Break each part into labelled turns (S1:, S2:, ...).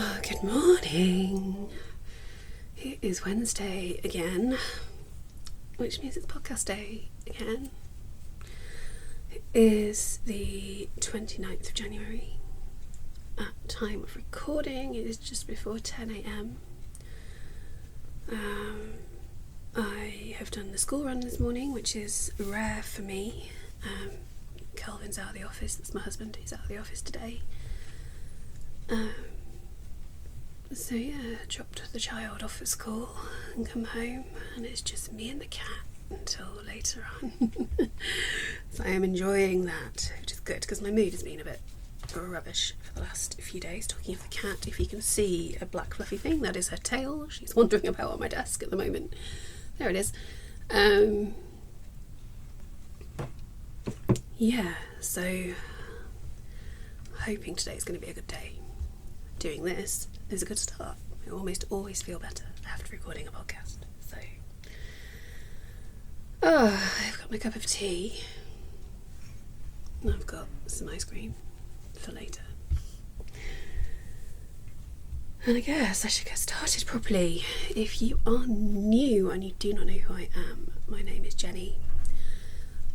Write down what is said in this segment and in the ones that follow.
S1: Oh, good morning. It is Wednesday again, which means it's podcast day again. It is the 29th of January. At time of recording, it is just before 10 a.m. I have done the school run this morning, which is rare for me. Kelvin's out of the office. That's my husband. He's out of the office today. So yeah, dropped the child off at school and come home, and it's just me and the cat until later on. So I am enjoying that, which is good because my mood has been a bit rubbish for the last few days. Talking of the cat, if you can see a black fluffy thing, that is her tail. She's wandering about on my desk at the moment. There it is. Yeah, so I'm hoping today's going to be a good day. Doing this is a good start. I almost always feel better after recording a podcast. So, I've got my cup of tea. And I've got some ice cream for later. And I guess I should get started properly. If you are new and you do not know who I am, my name is Jenny.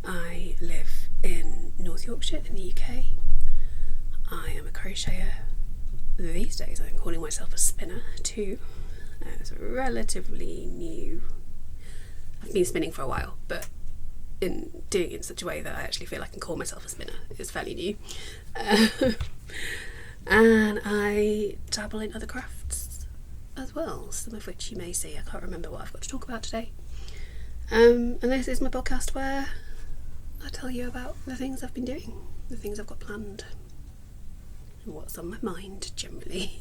S1: I live in North Yorkshire in the UK. I am a crocheter. These days I'm calling myself a spinner too. It's relatively new. I've been spinning for a while, but in doing it in such a way that I actually feel I can call myself a spinner is fairly new. And I dabble in other crafts as well, some of which you may see. I can't remember what I've got to talk about today. And this is my podcast where I tell you about the things I've been doing, the things I've got planned, and what's on my mind generally.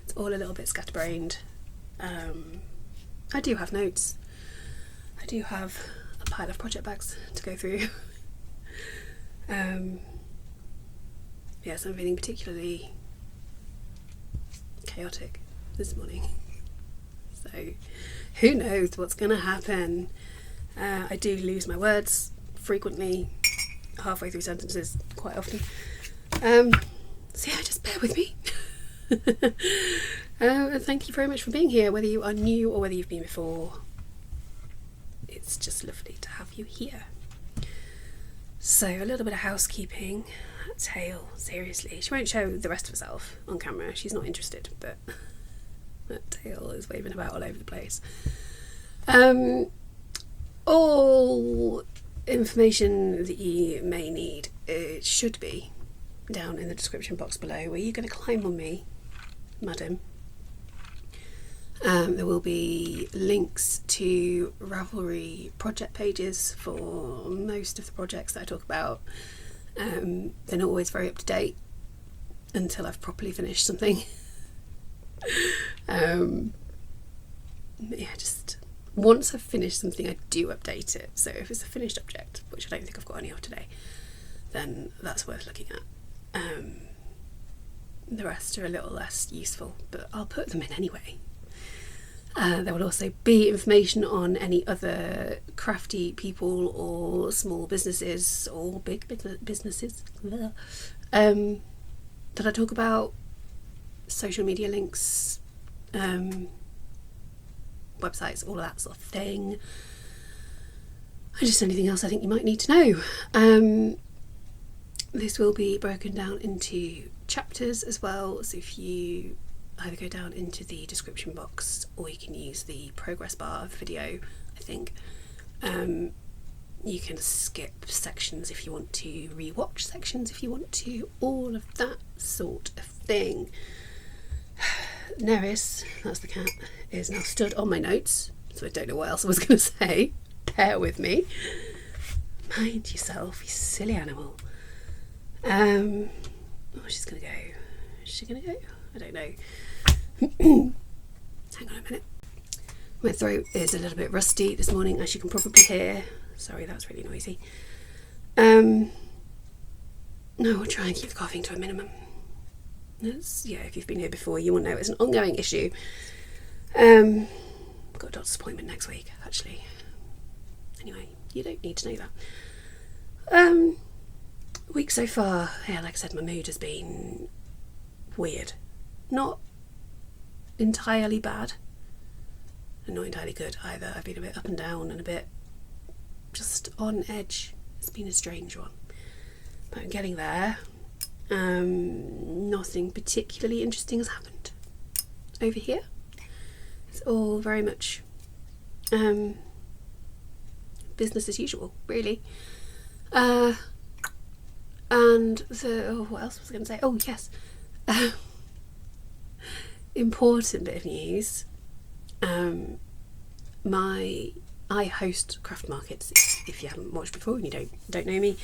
S1: It's all a little bit scatterbrained. I do have notes. I do have a pile of project bags to go through. Yes, I'm feeling particularly chaotic this morning. So who knows what's going to happen. I do lose my words frequently, halfway through sentences quite often. So yeah, just bear with me. Thank you very much for being here, whether you are new or whether you've been before. It's just lovely to have you here. So a little bit of housekeeping. That tail, seriously. She won't show the rest of herself on camera. She's not interested, but that tail is waving about all over the place. All information that you may need, it should be down in the description box below. Where you're going to climb on me, madam. There will be links to Ravelry project pages for most of the projects that I talk about. They're not always very up to date until I've properly finished something. Just once I've finished something, I do update it. So if it's a finished object, which I don't think I've got any of today, then that's worth looking at. The rest are a little less useful, but I'll put them in anyway. There will also be information on any other crafty people or small businesses or big businesses that I talk about, social media links, websites, all of that sort of thing, and just anything else I think you might need to know. This will be broken down into chapters as well, so if you either go down into the description box or you can use the progress bar of the video, I think. You can skip sections if you want to, rewatch sections if you want to, all of that sort of thing. Neris, that's the cat, is now stood on my notes, so I don't know what else I was going to say. Bear with me. Mind yourself, you silly animal. She's going to go. Is she going to go? I don't know. Hang on a minute. My throat is a little bit rusty this morning, as you can probably hear. Sorry, that's really noisy. No, we'll try and keep the coughing to a minimum. If you've been here before, you will know it's an ongoing issue. I've got a doctor's appointment next week, actually. Anyway, you don't need to know that. Week so far, yeah, like I said, my mood has been weird. Not entirely bad and not entirely good either. I've been a bit up and down and a bit just on edge. It's been a strange one, but I'm getting there. Nothing particularly interesting has happened over here. It's all very much business as usual, really. And what else was I going to say? Oh yes, important bit of news. I host craft markets. If you haven't watched before and you don't know me,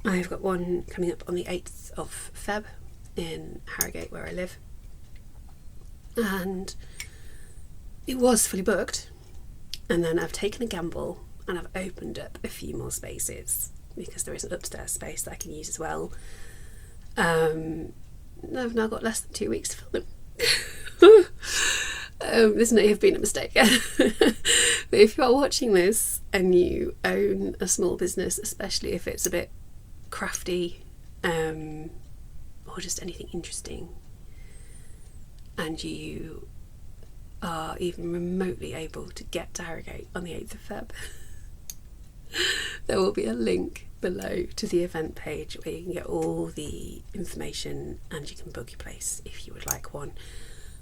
S1: I've got one coming up on the 8th of Feb in Harrogate, where I live, and it was fully booked, and then I've taken a gamble and I've opened up a few more spaces because there is an upstairs space that I can use as well. I've now got less than 2 weeks to fill them. This may have been a mistake. But if you are watching this and you own a small business, especially if it's a bit crafty or just anything interesting, and you are even remotely able to get to Harrogate on the 8th of Feb, there will be a link below to the event page where you can get all the information and you can book your place if you would like one.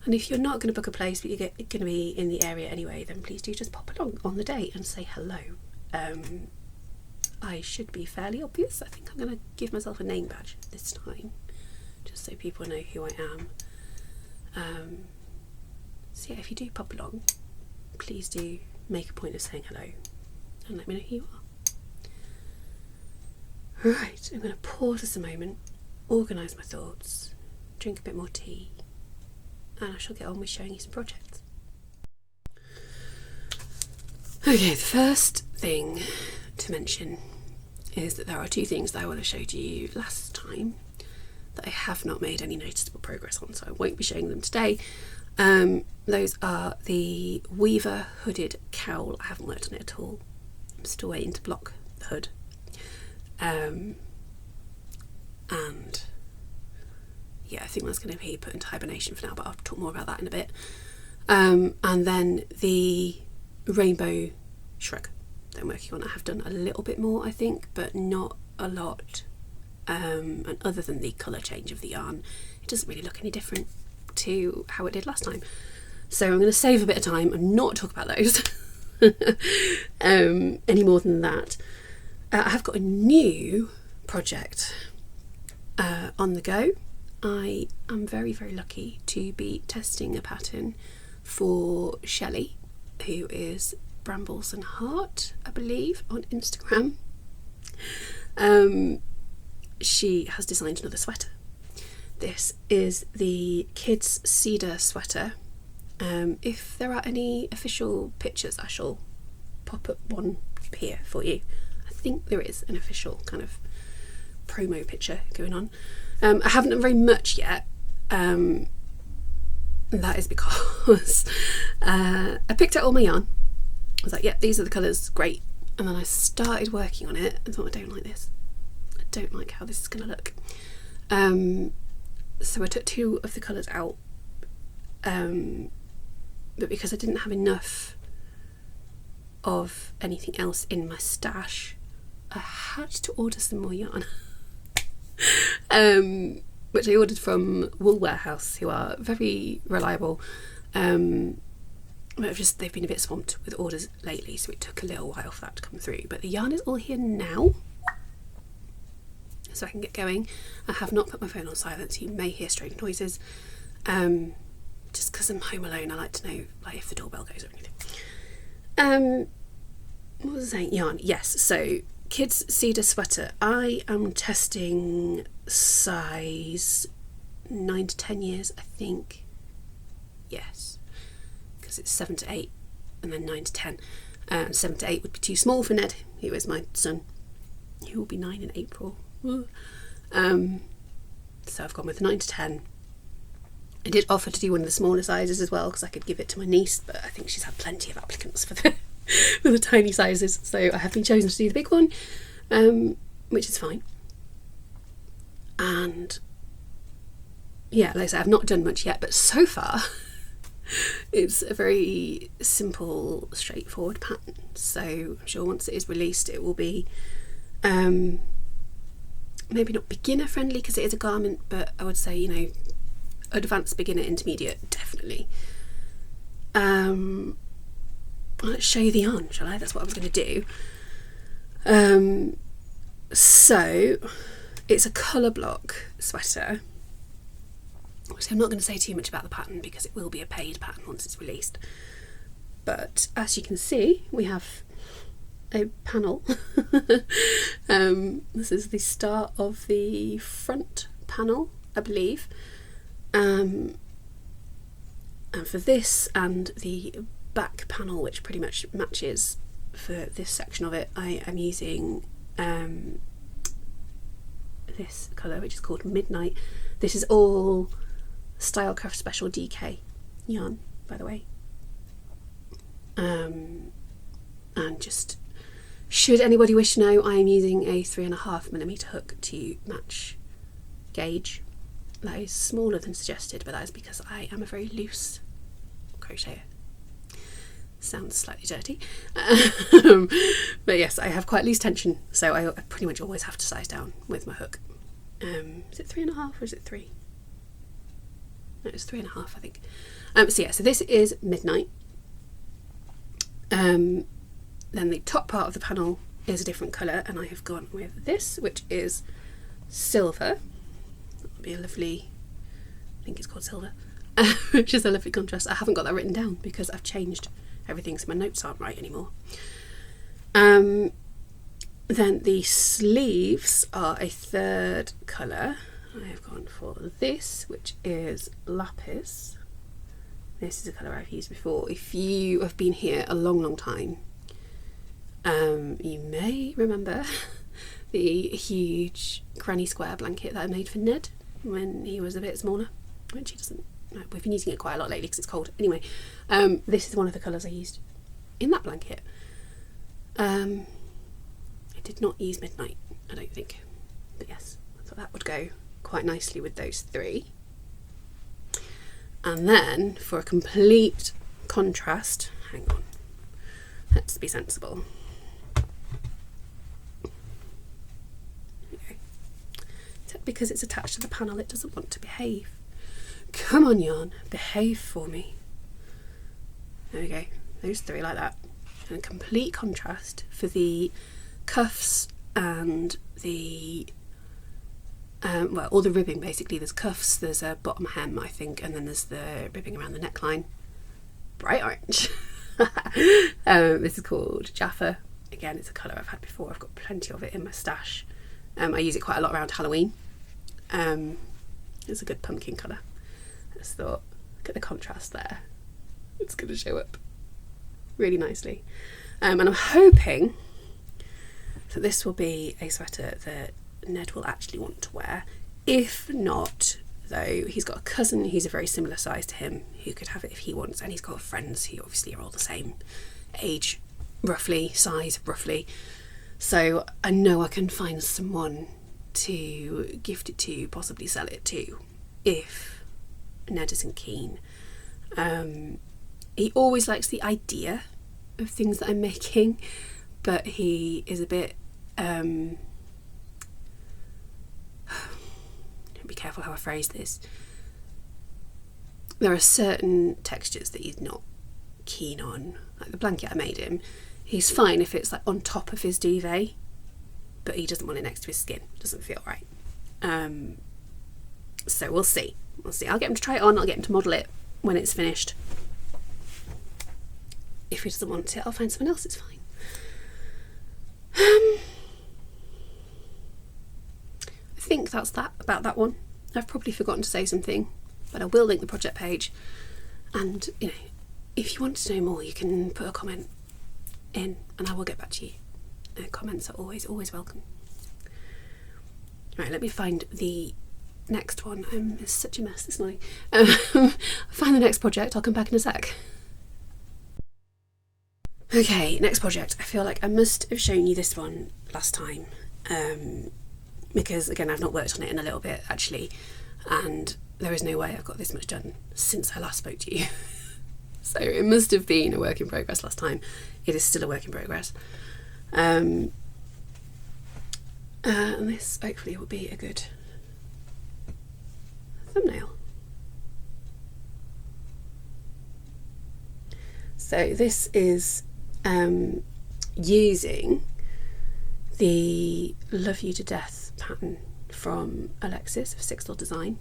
S1: And if you're not going to book a place but you're going to be in the area anyway, then please do just pop along on the day and say hello. I should be fairly obvious. I think I'm going to give myself a name badge this time, just so people know who I am. So yeah, if you do pop along, please do make a point of saying hello and let me know who you are. Right, I'm going to pause this a moment, organise my thoughts, drink a bit more tea, and I shall get on with showing you some projects. Okay, the first thing to mention is that there are two things that I will have showed you last time that I have not made any noticeable progress on, so I won't be showing them today. Those are the Weaver hooded cowl. I haven't worked on it at all. I'm still waiting to block the hood. And yeah, I think that's going to be put into hibernation for now, but I'll talk more about that in a bit. And then the rainbow shrug that I'm working on. I have done a little bit more, I think, but not a lot. And other than the colour change of the yarn, it doesn't really look any different to how it did last time. So I'm going to save a bit of time and not talk about those any more than that. I have got a new project on the go. I am very, very lucky to be testing a pattern for Shelley, who is Brambles and Heart, I believe, on Instagram. She has designed another sweater. This is the kids' cedar sweater. If there are any official pictures, I shall pop up one here for you. I think there is an official kind of promo picture going on. I haven't done very much yet. That is because I picked out all my yarn. I was like, yeah, these are the colours, great. And then I started working on it and thought, I don't like this. I don't like how this is going to look. So I took two of the colours out. But because I didn't have enough of anything else in my stash, I had to order some more yarn. Which I ordered from Wool Warehouse, who are very reliable. But they've been a bit swamped with orders lately, so it took a little while for that to come through. But the yarn is all here now, so I can get going. I have not put my phone on silent, you may hear strange noises. Just because I'm home alone, I like to know if the doorbell goes or anything. What was I saying? Yarn, yes. So kids cedar sweater. I am testing size 9 to 10 years, I think. Yes, because it's 7 to 8 and then 9 to 10. 7 to 8 would be too small for Ned, who is my son, who will be 9 in April. So I've gone with 9 to 10. I did offer to do one of the smaller sizes as well because I could give it to my niece, but I think she's had plenty of applicants for the for the tiny sizes, so I have been chosen to do the big one, which is fine. And yeah, like I said, I've not done much yet, but so far it's a very simple, straightforward pattern. So I'm sure once it is released, it will be maybe not beginner friendly because it is a garment, but I would say, you know, advanced beginner, intermediate, definitely. Let's show you the yarn, shall I? That's what I was going to do. So it's a colour block sweater. So I'm not going to say too much about the pattern because it will be a paid pattern once it's released. But as you can see, we have a panel. This is the start of the front panel, I believe. And for this and the back panel, which pretty much matches for this section of it, I am using this colour, which is called Midnight. This is all Stylecraft Special DK yarn, by the way. And just, should anybody wish to know, I am using a 3.5mm hook to match gauge. That is smaller than suggested, but that is because I am a very loose crocheter. Sounds slightly dirty. But yes, I have quite loose tension, so I pretty much always have to size down with my hook. Is it 3.5 or is it 3? No, it's 3.5, I think. So yeah, so this is Midnight. Then the top part of the panel is a different colour, and I have gone with this, which is silver. That'll be a lovely, I think it's called silver, which is a lovely contrast. I haven't got that written down because I've changed everything, so my notes aren't right anymore. Then the sleeves are a third colour. I have gone for this, which is Lapis. This is a colour I've used before. If you have been here a long time, you may remember the huge granny square blanket that I made for Ned when he was a bit smaller, which he doesn't. We've been using it quite a lot lately because it's cold. Anyway, this is one of the colours I used in that blanket. I did not use Midnight, I don't think, but yes, I thought that would go quite nicely with those three. And then for a complete contrast, hang on, let's be sensible. Okay. Because it's attached to the panel, it doesn't want to behave. Come on, yarn, behave for me. There we go, those three like that. And a complete contrast for the cuffs and the well, all the ribbing basically. There's cuffs, there's a bottom hem, I think, and then there's the ribbing around the neckline. Bright orange. This is called Jaffa. Again, it's a colour I've had before. I've got plenty of it in my stash. I use it quite a lot around Halloween. It's a good pumpkin colour. I just thought, look at the contrast there. It's going to show up really nicely. And I'm hoping that this will be a sweater that Ned will actually want to wear. If not, though, he's got a cousin who's a very similar size to him who could have it if he wants, and he's got friends who obviously are all the same age, roughly, size, roughly. So I know I can find someone to gift it to, possibly sell it to, if Ned isn't keen. He always likes the idea of things that I'm making, but he is a bit be careful how I phrase this. There are certain textures that he's not keen on. Like the blanket I made him, he's fine if it's like on top of his duvet, but he doesn't want it next to his skin. It doesn't feel right. So we'll see. I'll get him to try it on, I'll get him to model it when it's finished. If he doesn't want it, I'll find someone else, it's fine. I think that's that about that one. I've probably forgotten to say something, but I will link the project page, and you know, if you want to know more, you can put a comment in and I will get back to you. Comments are always welcome. Right, let me find the next one. It's such a mess this morning. Find the next project, I'll come back in a sec. Okay, next project. I feel like I must have shown you this one last time, because again I've not worked on it in a little bit actually, and there is no way I've got this much done since I last spoke to you. So it must have been a work in progress last time. It is still a work in progress. And this hopefully will be a good thumbnail. So this is using the Love You to Death pattern from Alexis of Sixth Law Design,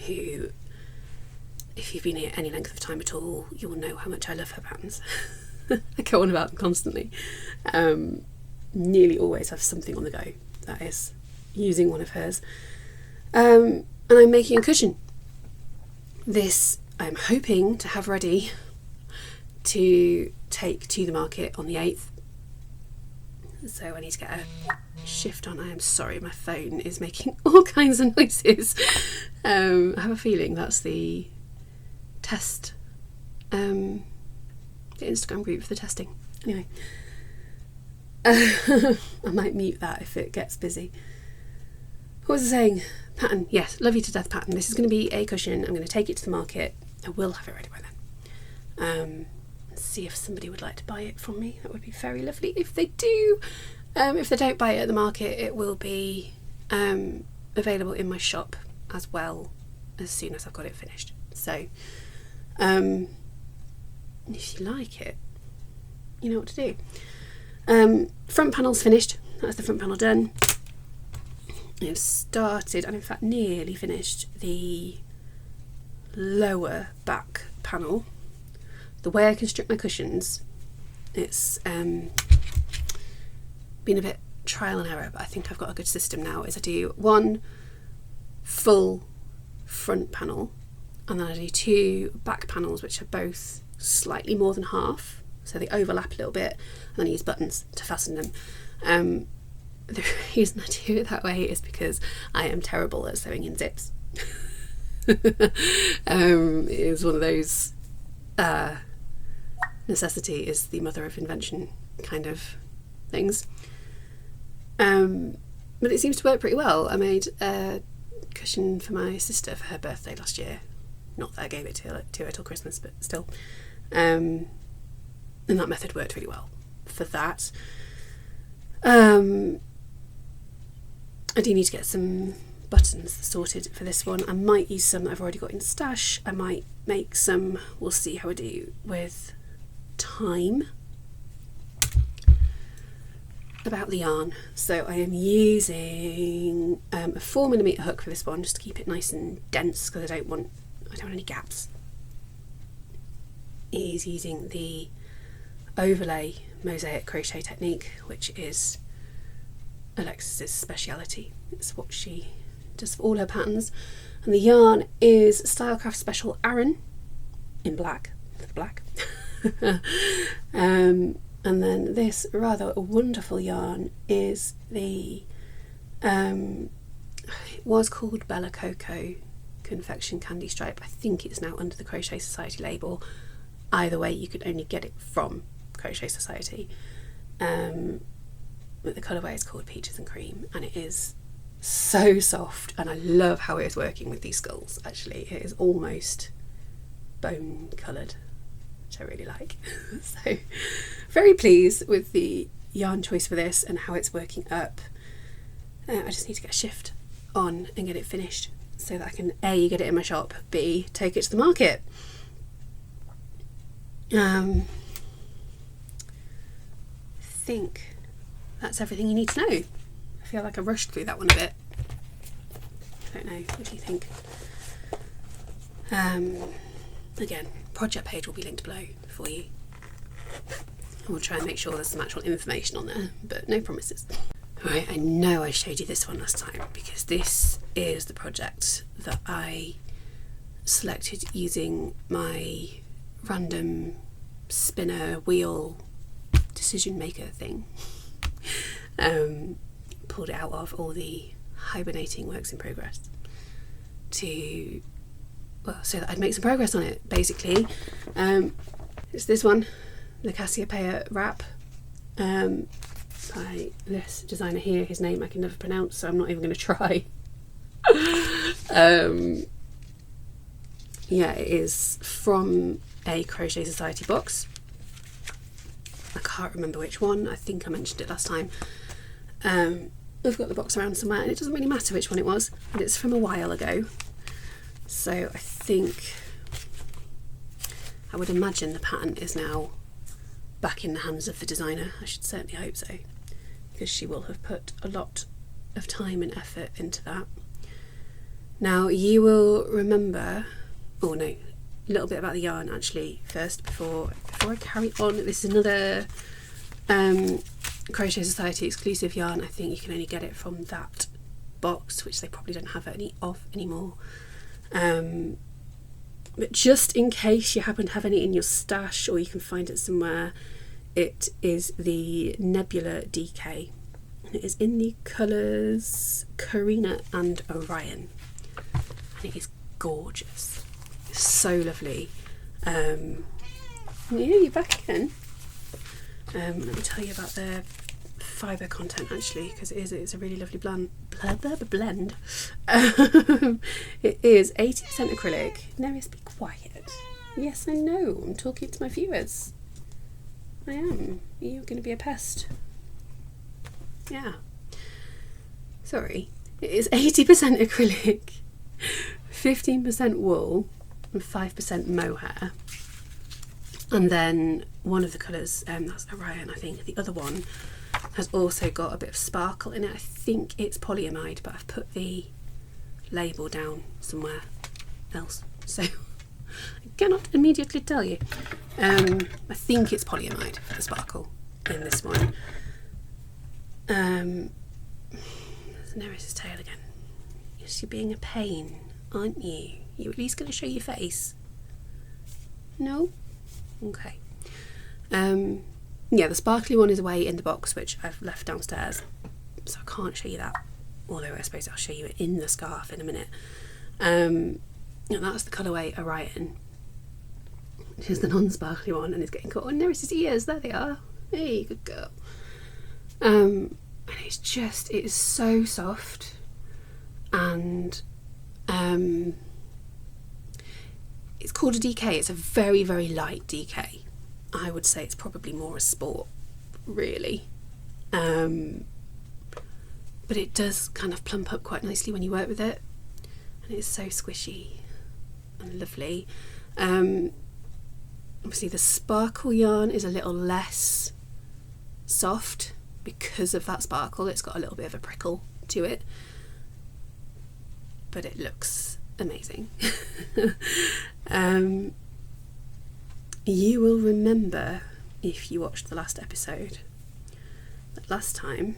S1: who, if you've been here any length of time at all, you'll know how much I love her patterns. I go on about them constantly. Nearly always have something on the go that is using one of hers. And I'm making a cushion. This I'm hoping to have ready to take to the market on the 8th. So I need to get a shift on. I am sorry, my phone is making all kinds of noises. I have a feeling that's the test, the Instagram group for the testing. Anyway, I might mute that if it gets busy. What was I saying? Pattern, yes, Love You to Death pattern. This is going to be a cushion. I'm going to take it to the market. I will have it ready by then. See if somebody would like to buy it from me. That would be very lovely if they do. If they don't buy it at the market, it will be available in my shop as well as soon as I've got it finished. So if you like it, you know what to do. Front panel's finished. That's the front panel done. I've started, and in fact nearly finished, the lower back panel. The way I construct my cushions, it's been a bit trial and error, but I think I've got a good system now, is I do one full front panel and then I do two back panels which are both slightly more than half, so they overlap a little bit, and then I use buttons to fasten them. The reason I do it that way is because I am terrible at sewing in zips. It is one of those necessity is the mother of invention kind of things. But it seems to work pretty well. I made a cushion for my sister for her birthday last year. Not that I gave it to her till Christmas, but still. And that method worked really well for that. I do need to get some buttons sorted for this one. I might use some that I've already got in stash. I might make some. We'll see how I do with time. About the yarn, so I am using a 4mm hook for this one, just to keep it nice and dense, because I don't want any gaps. It is using the overlay mosaic crochet technique, which is Alexis's speciality. It's what she does for all her patterns, and the yarn is Stylecraft Special Aran in black. And then this rather wonderful yarn is the it was called Bella Coco Confection Candy Stripe. I think it's now under the Crochet Society label. Either way, you could only get it from Crochet Society. But the colourway is called Peaches and Cream, and it is so soft, and I love how it is working with these skulls. Actually, it is almost bone coloured, which I really like. So very pleased with the yarn choice for this and how it's working up. I just need to get a shift on and get it finished so that I can A, get it in my shop, B, take it to the market. I think that's everything you need to know. I feel like I rushed through that one a bit. I don't know, what do you think? Again, project page will be linked below for you. We'll try and make sure there's some actual information on there, but no promises. Right, I know I showed you this one last time because this is the project that I selected using my random spinner wheel decision maker thing. Pulled it out of all the hibernating works in progress so that I'd make some progress on it, basically. It's this one, the Cassiopeia wrap, by this designer here. His name I can never pronounce, so I'm not even going to try. Yeah, it is from a Crochet Society box. I can't remember which one. I think I mentioned it last time. I've got the box around somewhere, and it doesn't really matter which one it was, but it's from a while ago. So I think, I would imagine the pattern is now back in the hands of the designer. I should certainly hope so, because she will have put a lot of time and effort into that. Now you will remember, oh no, a little bit about the yarn actually first before I carry on. This is another Crochet Society exclusive yarn. I think you can only get it from that box, which they probably don't have any of anymore. But just in case you happen to have any in your stash, or you can find it somewhere, it is the Nebula DK. And it is in the colours Carina and Orion. And it is gorgeous. It's so lovely. Yeah, you're back again. Let me tell you about the fibre content actually, because it's a really lovely blend. It is 80% acrylic. Neris, be quiet. Yes, I know. I'm talking to my viewers. I am. You're going to be a pest. Yeah. Sorry. It is 80% acrylic, 15% wool, and 5% mohair. And then one of the colours, that's Orion, I think. The other one has also got a bit of sparkle in it. I think it's polyamide, but I've put the label down somewhere else, so I cannot immediately tell you. I think it's polyamide for the sparkle in this one. There's Neris's tail again. Yes, you're being a pain, aren't you? You're at least going to show your face? No? Okay. Yeah, the sparkly one is away in the box, which I've left downstairs, so I can't show you that, although I suppose I'll show you it in the scarf in a minute. And that's the colourway Orion, which is the non-sparkly one, and it's getting caught on Neris's ears. There they are. Hey, good girl. And it's just, it is so soft, and it's called a DK. It's a very, very light DK. I would say it's probably more a sport, really. But it does kind of plump up quite nicely when you work with it, and it's so squishy and lovely. Obviously the sparkle yarn is a little less soft because of that sparkle. It's got a little bit of a prickle to it, but it looks amazing. You will remember, if you watched the last episode, that last time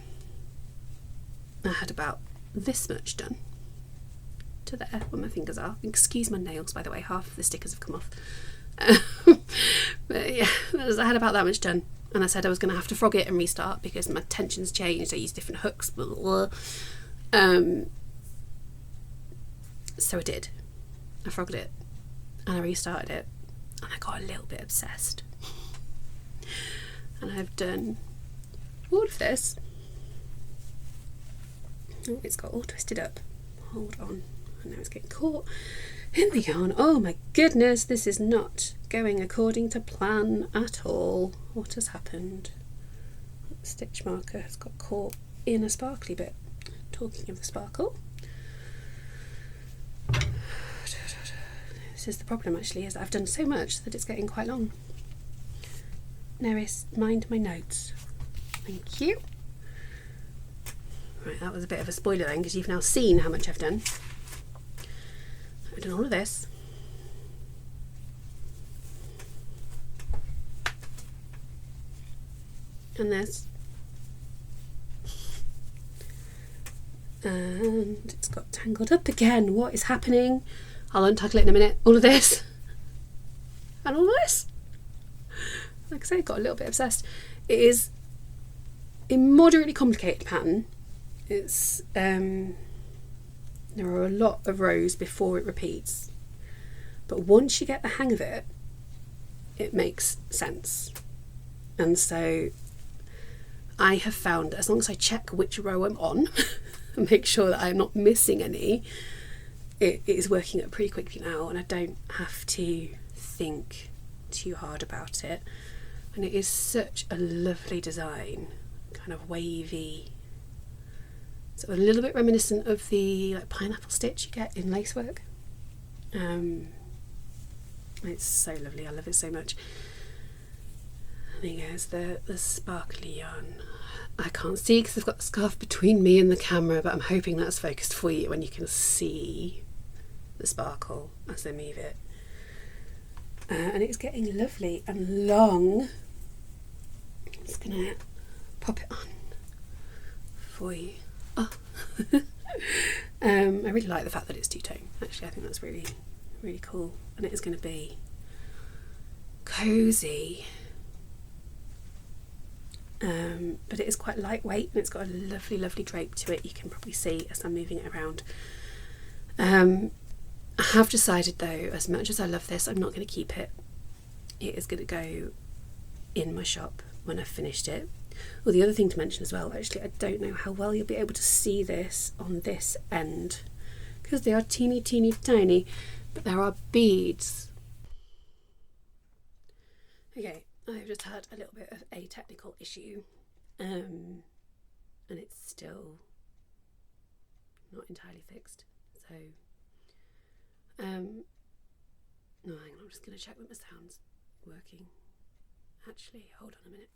S1: I had about this much done to there where my fingers are. Excuse my nails, by the way, half of the stickers have come off. But yeah, I had about that much done, and I said I was going to have to frog it and restart because my tension's changed. I used different hooks, blah, blah, blah. So I did. I frogged it and I restarted it, and I got a little bit obsessed. And I've done all of this. Oh, it's got all twisted up. Hold on. And now it's getting caught in the yarn. Oh my goodness, this is not going according to plan at all. What has happened? The stitch marker has got caught in a sparkly bit. Talking of the sparkle, this is the problem actually, is that I've done so much that it's getting quite long. Neris, mind my notes. Thank you. Right, that was a bit of a spoiler then, because you've now seen how much I've done. I've done all of this. And this. And it's got tangled up again. What is happening? I'll untangle it in a minute. All of this. And all of this. Like I say, I got a little bit obsessed. It is a moderately complicated pattern. It's there are a lot of rows before it repeats, but once you get the hang of it, it makes sense. And so I have found that as long as I check which row I'm on and make sure that I'm not missing any, it is working up pretty quickly now, and I don't have to think too hard about it. And it is such a lovely design, kind of wavy, sort of a little bit reminiscent of the like pineapple stitch you get in lacework. It's so lovely, I love it so much. And there's the sparkly yarn. I can't see because I've got the scarf between me and the camera, but I'm hoping that's focused for you and you can see the sparkle as I move it. And it's getting lovely and long. I'm just going to pop it on for you. Oh. I really like the fact that it's two-tone. Actually, I think that's really, really cool. And it is going to be cosy. But it is quite lightweight, and it's got a lovely, lovely drape to it. You can probably see as I'm moving it around. I have decided though, as much as I love this, I'm not going to keep it. It is going to go in my shop when I've finished it. Well, the other thing to mention as well, actually, I don't know how well you'll be able to see this on this end, because they are teeny, teeny, tiny, but there are beads. Okay, I've just had a little bit of a technical issue, and it's still not entirely fixed. So, no, hang on, I'm just going to check that my sound's working. Actually, hold on a minute.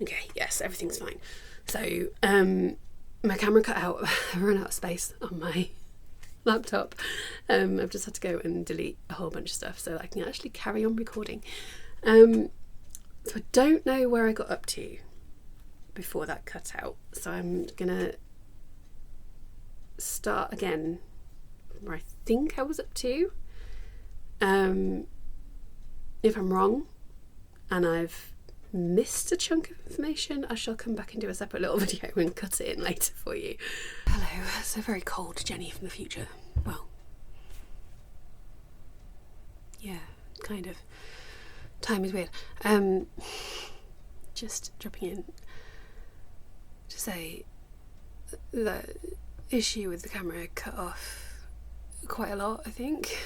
S1: Okay, yes, everything's fine. So, my camera cut out. I ran out of space on my laptop. I've just had to go and delete a whole bunch of stuff so that I can actually carry on recording. So I don't know where I got up to before that cut out. So I'm gonna start again where I think I was up to. If I'm wrong and I've missed a chunk of information, I shall come back and do a separate little video and cut it in later for you. Hello, it's a very cold Jenny from the future. Well, yeah, kind of. Time is weird. Just dropping in to say the issue with the camera cut off quite a lot, I think.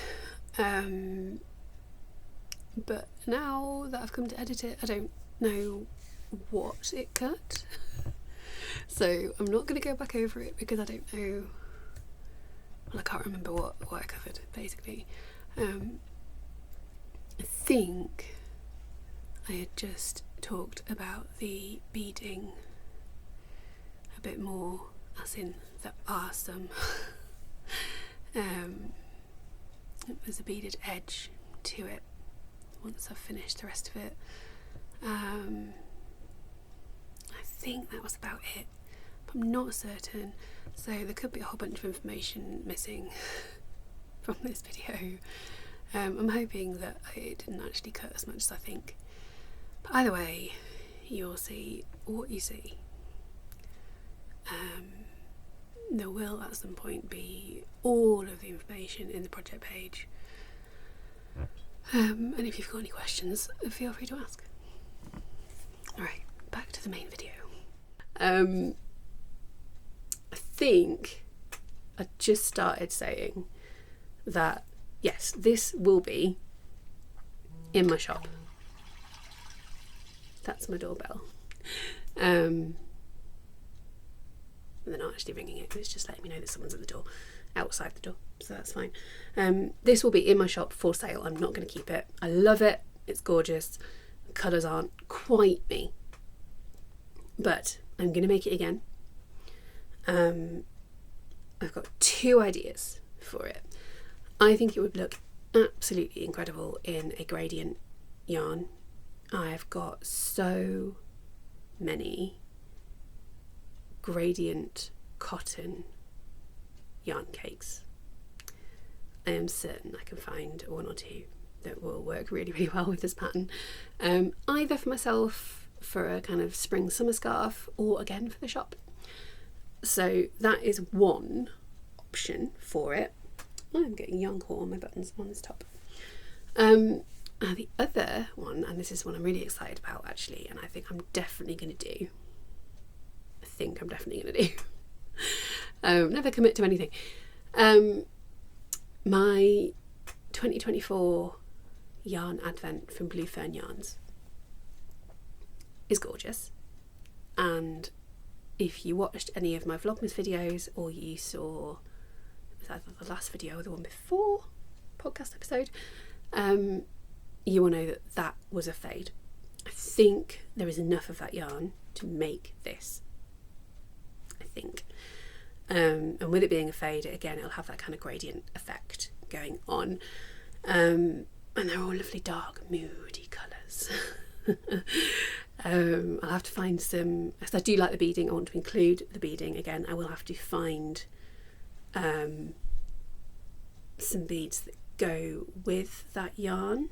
S1: But now that I've come to edit it, I don't know what it cut. So I'm not going to go back over it because I don't know. Well, I can't remember what I covered, basically. I think I had just talked about the beading a bit more, as in there are some. There's a beaded edge to it once I've finished the rest of it. I think that was about it, but I'm not certain, so there could be a whole bunch of information missing from this video. I'm hoping that it didn't actually cut as much as I think, but either way, you'll see what you see. There will at some point be all of the information in the project page, and if you've got any questions, feel free to ask. Alright, back to the main video. I think I just started saying that yes, this will be in my shop. That's my doorbell. They're not actually ringing it, it's just letting me know that someone's at the door, outside the door, so that's fine. This will be in my shop for sale. I'm not going to keep it. I love it, it's gorgeous. The colours aren't quite me, but I'm going to make it again. I've got 2 ideas for it. I think it would look absolutely incredible in a gradient yarn. I've got so many gradient cotton yarn cakes. I am certain I can find 1 or 2 that will work really, really well with this pattern. Either for myself for a kind of spring summer scarf, or again for the shop. So that is one option for it. I'm getting young haul on my buttons on this top. The other one, and this is one I'm really excited about actually, and I think I'm definitely going to do. Never commit to anything. My 2024 yarn advent from Blue Fern Yarns is gorgeous, and if you watched any of my Vlogmas videos, or you saw, it was either the last video or the one before podcast episode, you will know that that was a fade. I think there is enough of that yarn to make this, I think. And with it being a fade, again, it'll have that kind of gradient effect going on. And they're all lovely dark, moody colours. I'll have to find some, because I do like the beading, I want to include the beading again. I will have to find some beads that go with that yarn.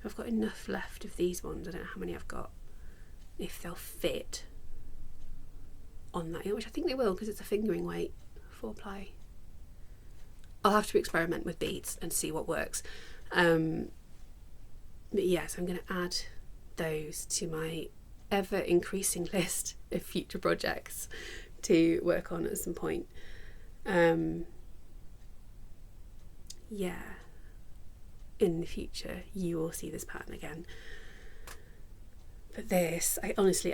S1: I've got enough left of these ones. I don't know how many I've got, if they'll fit on that yarn, which I think they will, because it's a fingering weight 4-ply. I'll have to experiment with beads and see what works. But yes, I'm going to add those to my ever increasing list of future projects to work on at some point. Yeah, in the future you will see this pattern again. But this, I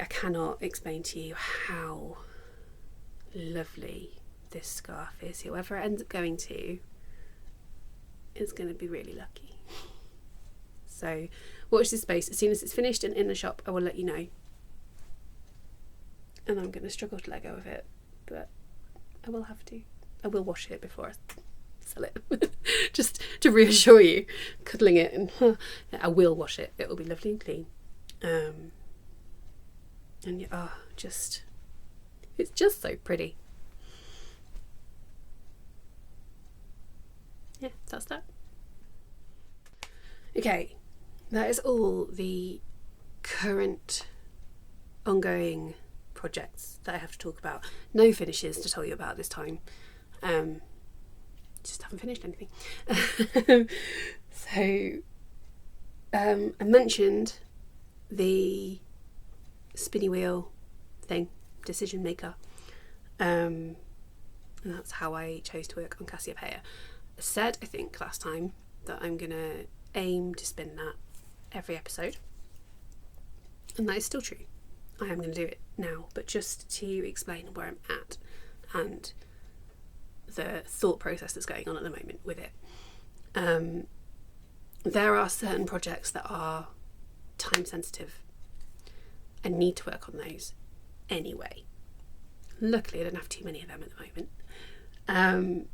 S1: cannot explain to you how lovely this scarf is. Whoever it ends up going to is going to be really lucky. So watch this space. As soon as it's finished and in the shop, I will let you know. And I'm going to struggle to let go of it, but I will have to. I will wash it before I sell it. Just to reassure you, cuddling it, and I will wash it. It will be lovely and clean. And it's just so pretty. Yeah, that's that. Okay, that is all the current ongoing projects that I have to talk about. No finishes to tell you about this time. Just haven't finished anything. So I mentioned the spinny wheel thing, decision maker, and that's how I chose to work on Cassiopeia. I said, I think last time, that I'm gonna aim to spin that every episode, and that is still true. I am going to do it now, but just to explain where I'm at and the thought process that's going on at the moment with it. There are certain projects that are time sensitive. I need to work on those anyway. Luckily, I don't have too many of them at the moment.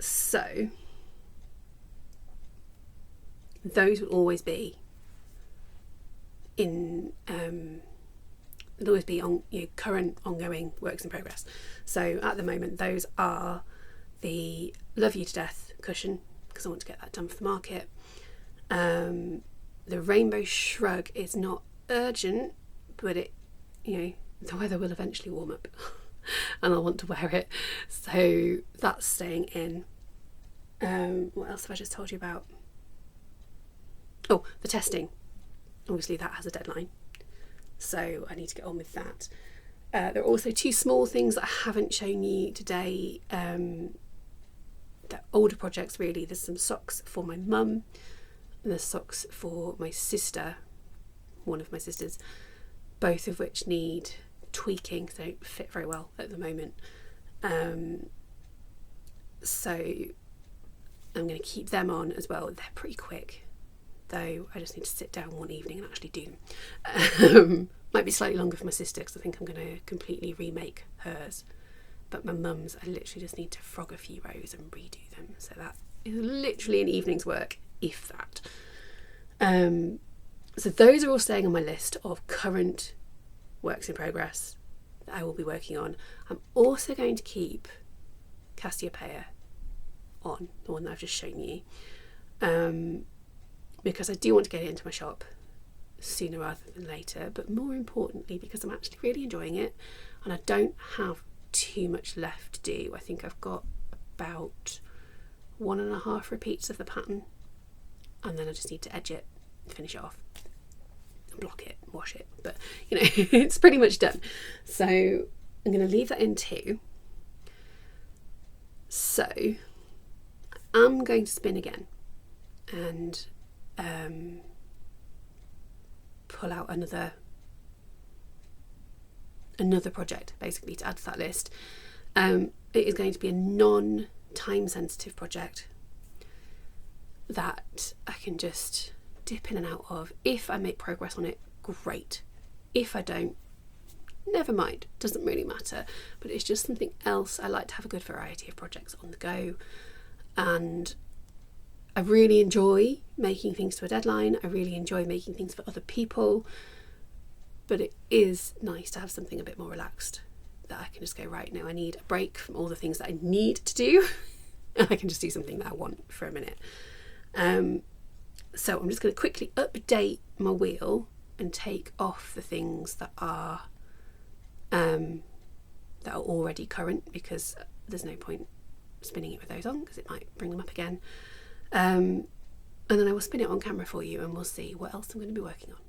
S1: So those will always be in there'll always be on current ongoing works in progress. So at the moment, those are the Love You to Death cushion, because I want to get that done for the market. The Rainbow Shrug is not urgent, but it, the weather will eventually warm up and I'll want to wear it, so that's staying in. What else have I just told you about? Oh, the testing. Obviously that has a deadline, so I need to get on with that. There are also two small things that I haven't shown you today. They're older projects really. There's some socks for my mum, and there's socks for my sister, one of my sisters, both of which need tweaking, so they don't fit very well at the moment. So I'm going to keep them on as well. They're pretty quick, though. I just need to sit down one evening and actually do them. Might be slightly longer for my sister, because I think I'm going to completely remake hers, but my mum's, I literally just need to frog a few rows and redo them, so that is literally an evening's work, if that. So those are all staying on my list of current works in progress that I will be working on. I'm also going to keep Cassiopeia on, the one that I've just shown you, because I do want to get it into my shop sooner rather than later, but more importantly because I'm actually really enjoying it and I don't have too much left to do. I think I've got about 1.5 repeats of the pattern, and then I just need to edge it, finish it off, block it, wash it, but it's pretty much done. So I'm going to leave that in too. So am going to spin again and pull out another project basically to add to that list. It is going to be a non-time sensitive project that I can just dip in and out of. If I make progress on it, great. If I don't, never mind, doesn't really matter. But it's just something else. I like to have a good variety of projects on the go, and I really enjoy making things to a deadline. I really enjoy making things for other people, but it is nice to have something a bit more relaxed that I can just go, right, now I need a break from all the things that I need to do and I can just do something that I want for a minute. So I'm just going to quickly update my wheel and take off the things that are already current, because there's no point spinning it with those on because it might bring them up again. And then I will spin it on camera for you and we'll see what else I'm going to be working on.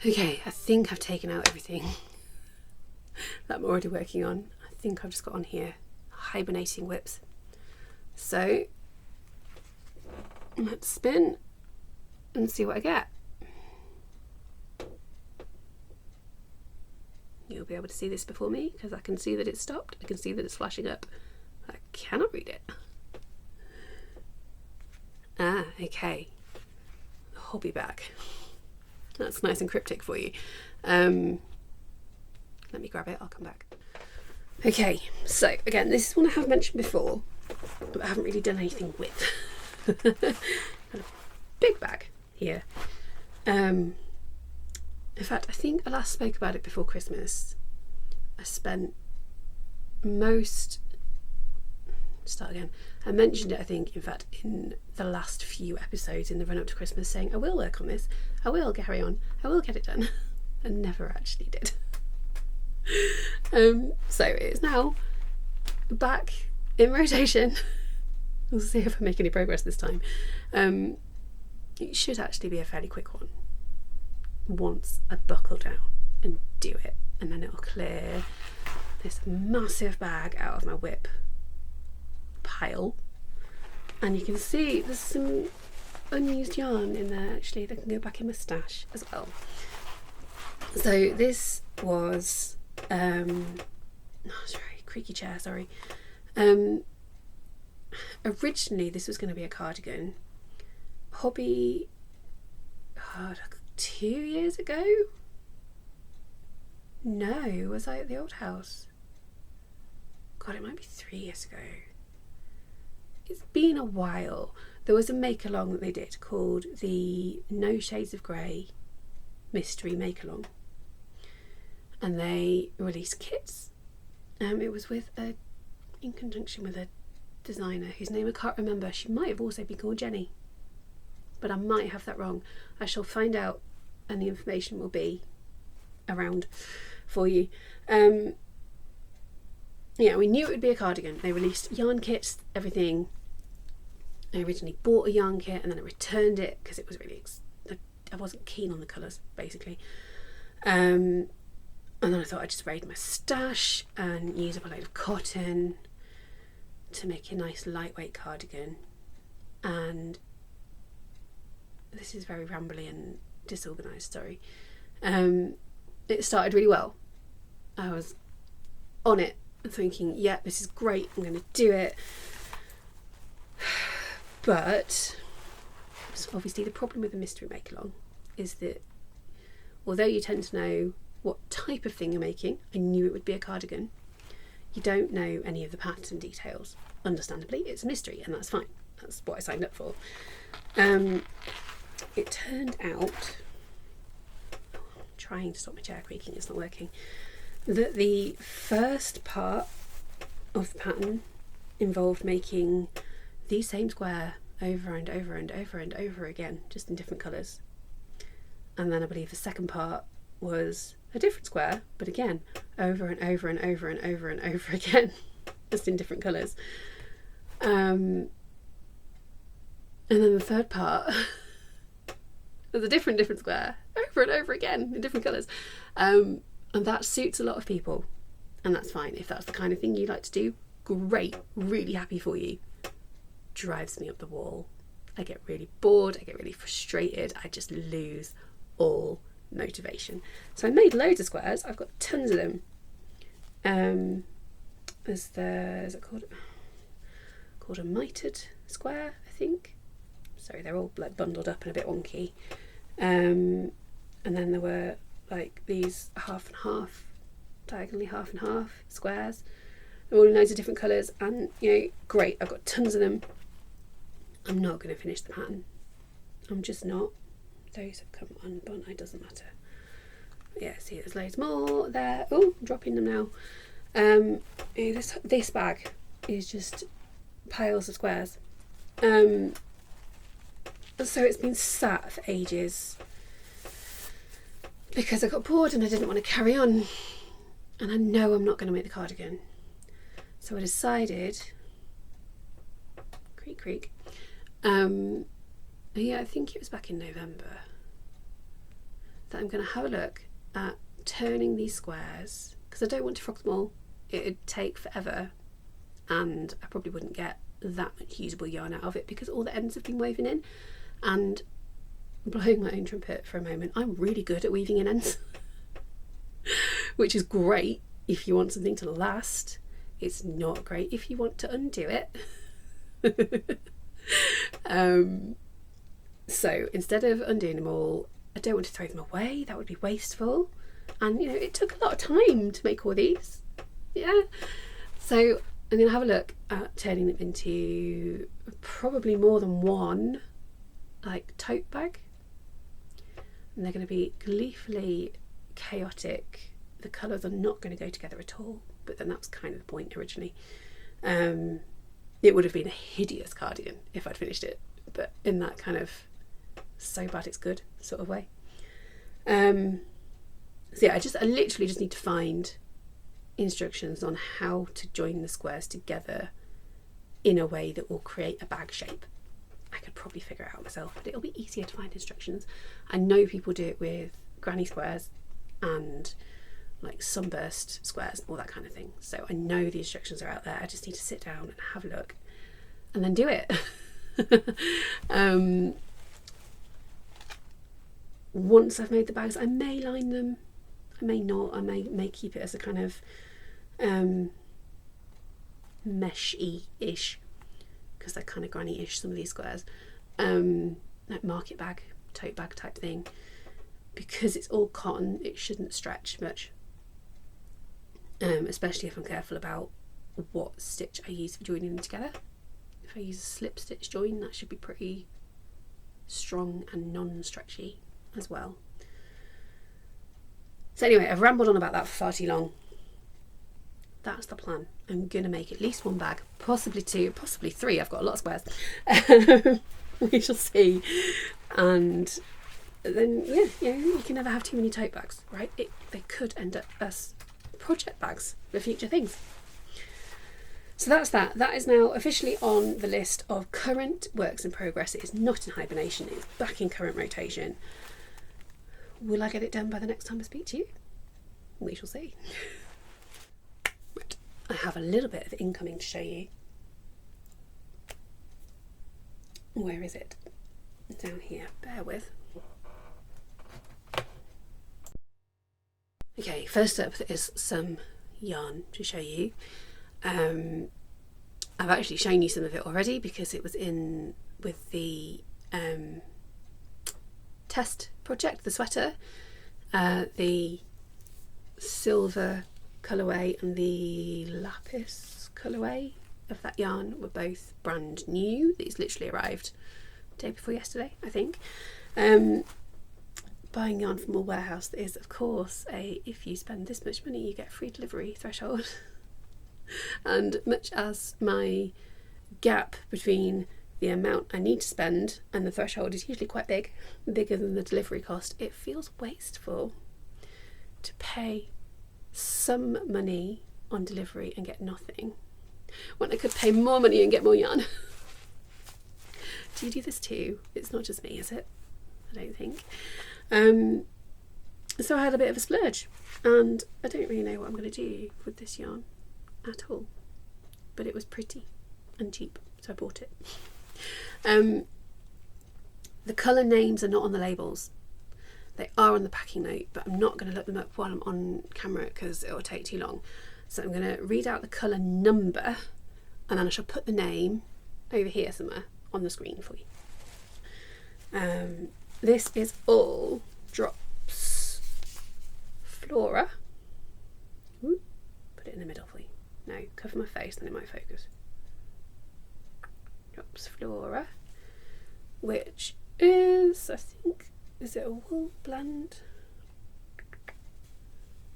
S1: Okay, I think I've taken out everything that I'm already working on. I think I've just got on here hibernating whips. So let's spin and see what I get. You'll be able to see this before me because I can see that it's stopped. I can see that it's flashing up. I cannot read it. Ah, okay. Hobby bag. That's nice and cryptic for you. Let me grab it, I'll come back. Okay, so again, this is one I have mentioned before, but I haven't really done anything with. Big bag here. In fact, I think I last spoke about it before Christmas. I mentioned it, I think, in fact, in the last few episodes in the run up to Christmas, saying I will work on this, I will carry on, I will get it done, and never actually did. So it is now back in rotation. We'll see if I make any progress this time. It should actually be a fairly quick one once I buckle down and do it, and then it'll clear this massive bag out of my whip pile, and you can see there's some unused yarn in there actually that can go back in my stash as well. So this was sorry, creaky chair, sorry. Originally this was going to be a cardigan. Hobby 2 years ago? No, was I at the old house? God, it might be 3 years ago. It's been a while. There was a make along that they did called the No Shades of Grey Mystery Make Along, and they released kits. It was with in conjunction with a designer whose name I can't remember. She might have also been called Jenny, but I might have that wrong. I shall find out, and the information will be around for you. Yeah, we knew it would be a cardigan. They released yarn kits, everything. I originally bought a yarn kit and then I returned it because it was really I wasn't keen on the colours, basically. And then I thought I'd just raid my stash and use up a load of cotton to make a nice lightweight cardigan. And this is very rambly and disorganised, sorry. It started really well. I was on it thinking, yeah, this is great, I'm going to do it. But so obviously the problem with the mystery make along is that although you tend to know what type of thing you're making, I knew it would be a cardigan, you don't know any of the pattern details. Understandably, it's a mystery, and that's fine. That's what I signed up for. It turned out, I'm trying to stop my chair creaking, it's not working, that the first part of the pattern involved making the same square over and over and over and over again, just in different colours. And then I believe the second part was a different square, but again, over and over and over and over and over again, just in different colours. And then the third part was a different square, over and over again, in different colours. And that suits a lot of people, and that's fine. If that's the kind of thing you like to do, great, really happy for you. drives me up the wall. I get really bored, I get really frustrated, I just lose all motivation. So I made loads of squares. I've got tons of them. Is it called a mitered square, I think. Sorry, they're all like bundled up and a bit wonky. And then there were like these half and half, diagonally half and half squares. They're all in loads of different colours, and great, I've got tons of them. I'm not going to finish the pattern. I'm just not. Those have come undone, it doesn't matter. Yeah, see, there's loads more there. Oh, I'm dropping them now. This bag is just piles of squares. So it's been sat for ages because I got bored and I didn't want to carry on, and I know I'm not going to make the cardigan. So I decided, creak, I think it was back in November, that I'm going to have a look at turning these squares, because I don't want to frog them all. It'd take forever and I probably wouldn't get that much usable yarn out of it because all the ends have been woven in. And blowing my own trumpet for a moment, I'm really good at weaving in ends which is great if you want something to last. It's not great if you want to undo it. So instead of undoing them all, I don't want to throw them away, that would be wasteful, and it took a lot of time to make all these. So I'm going to have a look at turning them into probably more than one like tote bag, and they're going to be gleefully chaotic. The colours are not going to go together at all, but then that was kind of the point originally. It would have been a hideous cardigan if I'd finished it, but in that kind of so bad it's good sort of way. So yeah, I literally just need to find instructions on how to join the squares together in a way that will create a bag shape. I could probably figure it out myself, but it'll be easier to find instructions. I know people do it with granny squares and like sunburst squares, all that kind of thing. So I know the instructions are out there. I just need to sit down and have a look and then do it. Once I've made the bags, I may line them, I may not, I may keep it as a kind of mesh-y-ish, because they're kind of granny-ish, some of these squares, like market bag, tote bag type thing. Because it's all cotton, it shouldn't stretch much, especially if I'm careful about what stitch I use for joining them together. If I use a slip stitch join, that should be pretty strong and non-stretchy as well. So anyway, I've rambled on about that for far too long. That's the plan. I'm going to make at least one bag, possibly two, possibly three. I've got a lot of squares. We shall see. And then, you can never have too many tote bags, right? They could end up as project bags for future things. So that's that. That is now officially on the list of current works in progress. It is not in hibernation. It's back in current rotation. Will I get it done by the next time I speak to you? We shall see. Right. I have a little bit of incoming to show you. Where is it? Down here. Bear with. Okay, first up is some yarn to show you. I've actually shown you some of it already because it was in with the test project, the sweater. The silver colourway and the lapis colourway of that yarn were both brand new. These literally arrived the day before yesterday, I think. Buying yarn from a warehouse is, of course, if you spend this much money you get free delivery threshold. And much as my gap between the amount I need to spend and the threshold is usually quite big, bigger than the delivery cost, it feels wasteful to pay some money on delivery and get nothing when I could pay more money and get more yarn. Do you do this too? It's not just me, is it? I don't think. So I had a bit of a splurge, and I don't really know what I'm going to do with this yarn at all, but it was pretty and cheap, so I bought it. The colour names are not on the labels. They are on the packing note, but I'm not going to look them up while I'm on camera because it will take too long. So I'm going to read out the colour number, and then I shall put the name over here somewhere on the screen for you. This is all Drops Flora. Ooh, put it in the middle for you. No, cover my face, then it might focus. Drops Flora, which is, I think, is it a wool blend?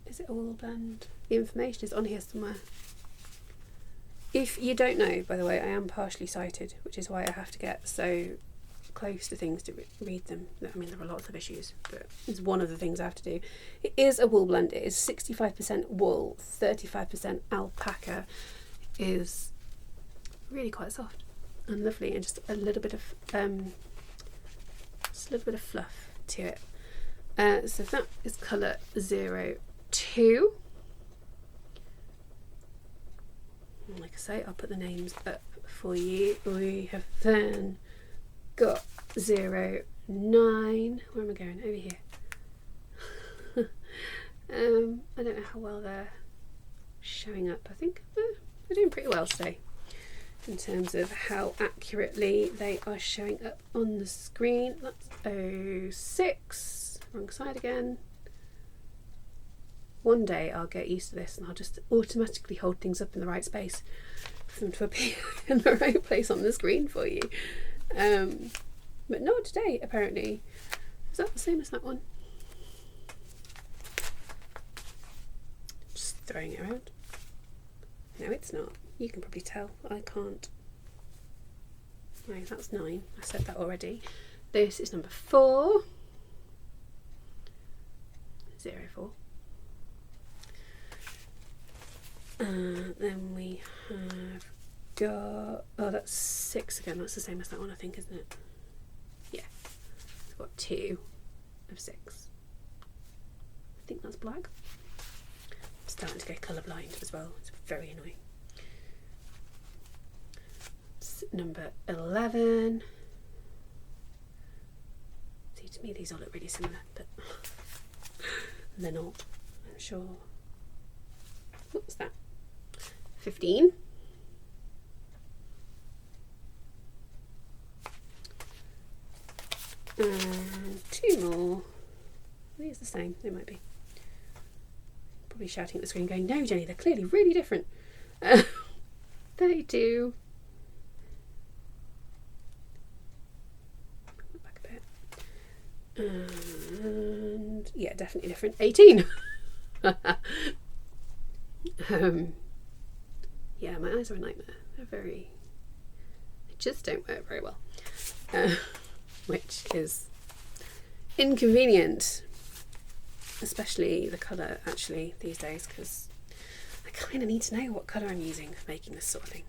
S1: Is it a wool blend? The information is on here somewhere. If you don't know, by the way, I am partially sighted, which is why I have to get so close to things to read them. I mean, there are lots of issues, but it's one of the things I have to do. It is a wool blend. It is 65% wool, 35% alpaca. It is really quite soft and lovely, and just a little bit of fluff to it. So that is colour 02. And like I say, I'll put the names up for you. We have then got 09. Where am I going? Over here. I don't know how well they're showing up. I think they're doing pretty well today in terms of how accurately they are showing up on the screen. That's 06. Wrong side again. One day I'll get used to this and I'll just automatically hold things up in the right space for them to appear in the right place on the screen for you. But not today, apparently. Is that the same as that one? Just throwing it around. No, it's not. You can probably tell. I can't. No, that's 9. I said that already. This is number 4. 04. Then we have got, oh, that's 6 again. That's the same as that one, I think, isn't it? Yeah. We've got 2 of 6. I think that's black. I'm starting to go colourblind as well. It's very annoying. It's number 11. See, to me these all look really similar, but they're not, I'm sure. What's that? 15. And 2 more. Are these the same? They might be. Probably shouting at the screen going, no Jenny, they're clearly really different. 32. Back a bit. And yeah, definitely different. 18. Yeah, my eyes are a nightmare. They just don't work very well, which is inconvenient, especially the colour actually these days, because I kind of need to know what colour I'm using for making this sort of thing.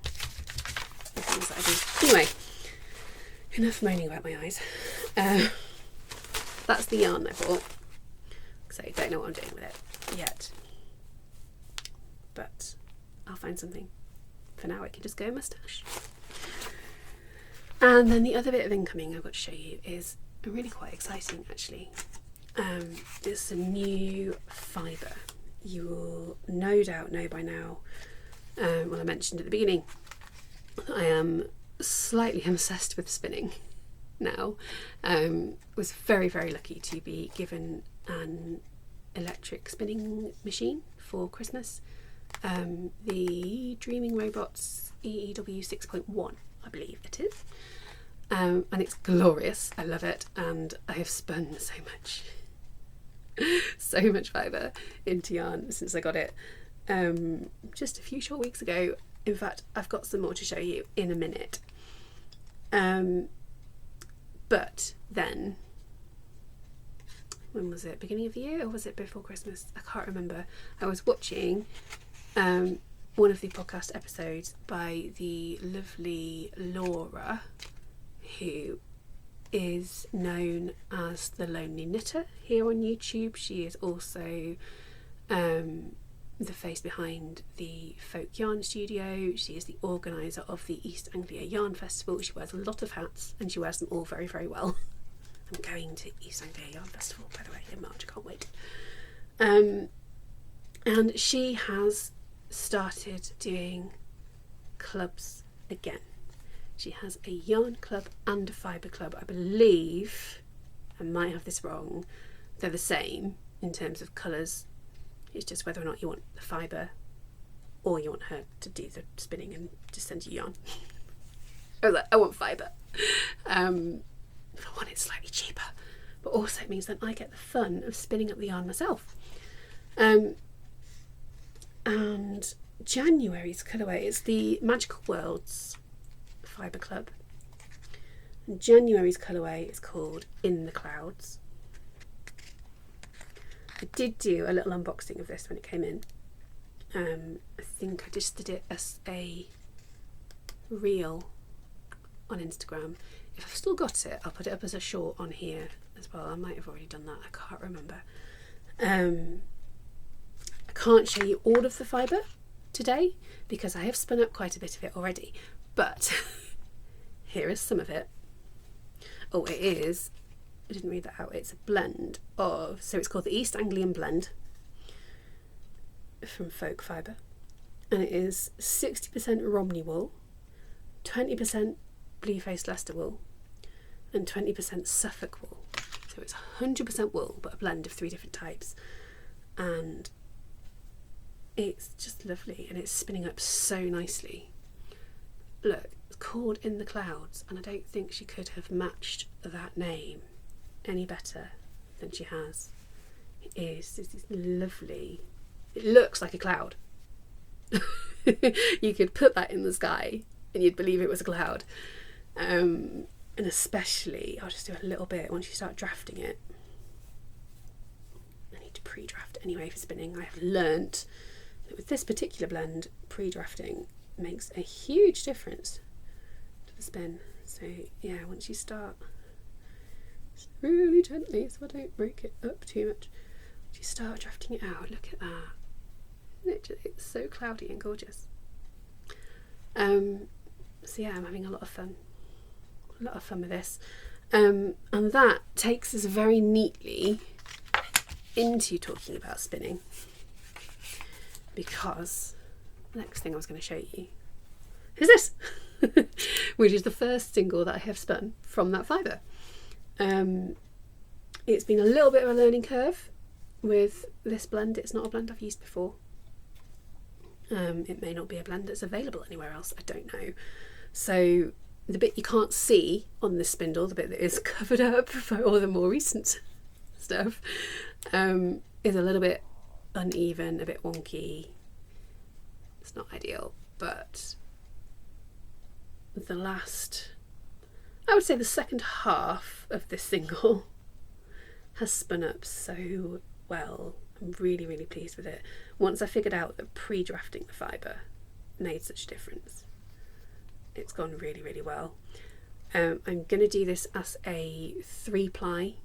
S1: The things that I do. Anyway, enough moaning about my eyes. That's the yarn I bought, so I don't know what I'm doing with it yet. But I'll find something. For now it can just go in my stash. And then the other bit of incoming I've got to show you is really quite exciting actually. It's a new fibre. You will no doubt know by now, well, I mentioned at the beginning, I am slightly obsessed with spinning now. Was very, very lucky to be given an electric spinning machine for Christmas. The Dreaming Robots EEW 6.1, I believe it is, and it's glorious. I love it, and I have spun so much fibre into yarn since I got it just a few short weeks ago. In fact, I've got some more to show you in a minute. But then, when was it? Beginning of the year, or was it before Christmas? I can't remember. I was watching one of the podcast episodes by the lovely Laura, who is known as the Lonely Knitter here on YouTube. She is also the face behind the Folk Yarn Studio. She is the organiser of the East Anglia Yarn Festival. She wears a lot of hats and she wears them all very, very well. I'm going to East Anglia Yarn Festival, by the way, in March. I can't wait. And she has started doing clubs again. She has a yarn club and a fibre club. I believe, I might have this wrong, they're the same in terms of colours. It's just whether or not you want the fibre or you want her to do the spinning and just send you yarn. I was like, I want fibre. For one, it's slightly cheaper, but also it means that I get the fun of spinning up the yarn myself. And January's colourway is the Magical Worlds Fibre Club. And January's colourway is called In the Clouds. I did do a little unboxing of this when it came in. I think I just did it as a reel on Instagram. If I've still got it, I'll put it up as a short on here as well. I might have already done that, I can't remember. I can't show you all of the fibre today because I have spun up quite a bit of it already, but here is some of it. Oh, it is, I didn't read that out, it's a blend of, so it's called the East Anglian Blend from Folk Fibre, and it is 60% Romney wool, 20% Blue-Faced Leicester wool, and 20% Suffolk wool. So it's 100% wool, but a blend of 3 different types. And it's just lovely, and it's spinning up so nicely. Look, it's called In the Clouds, and I don't think she could have matched that name any better than she has. It's lovely. It looks like a cloud. You could put that in the sky and you'd believe it was a cloud. And especially, I'll just do a little bit once you start drafting it. I need to pre-draft anyway for spinning. I have learnt that with this particular blend, pre-drafting makes a huge difference to the spin. So yeah, once you start really gently so I don't break it up too much, once you start drafting it out, look at that. It's so cloudy and gorgeous. So yeah, I'm having a lot of fun with this, and that takes us very neatly into talking about spinning, because the next thing I was going to show you is this, which is the first single that I have spun from that fibre. It's been a little bit of a learning curve with this blend. It's not a blend I've used before. It may not be a blend that's available anywhere else, I don't know. So the bit you can't see on this spindle, the bit that is covered up by all the more recent stuff, is a little bit uneven, a bit wonky. It's not ideal, but I would say the second half of this single has spun up so well. I'm really, really pleased with it. Once I figured out that pre-drafting the fibre made such a difference, it's gone really, really well. I'm going to do this as a 3-ply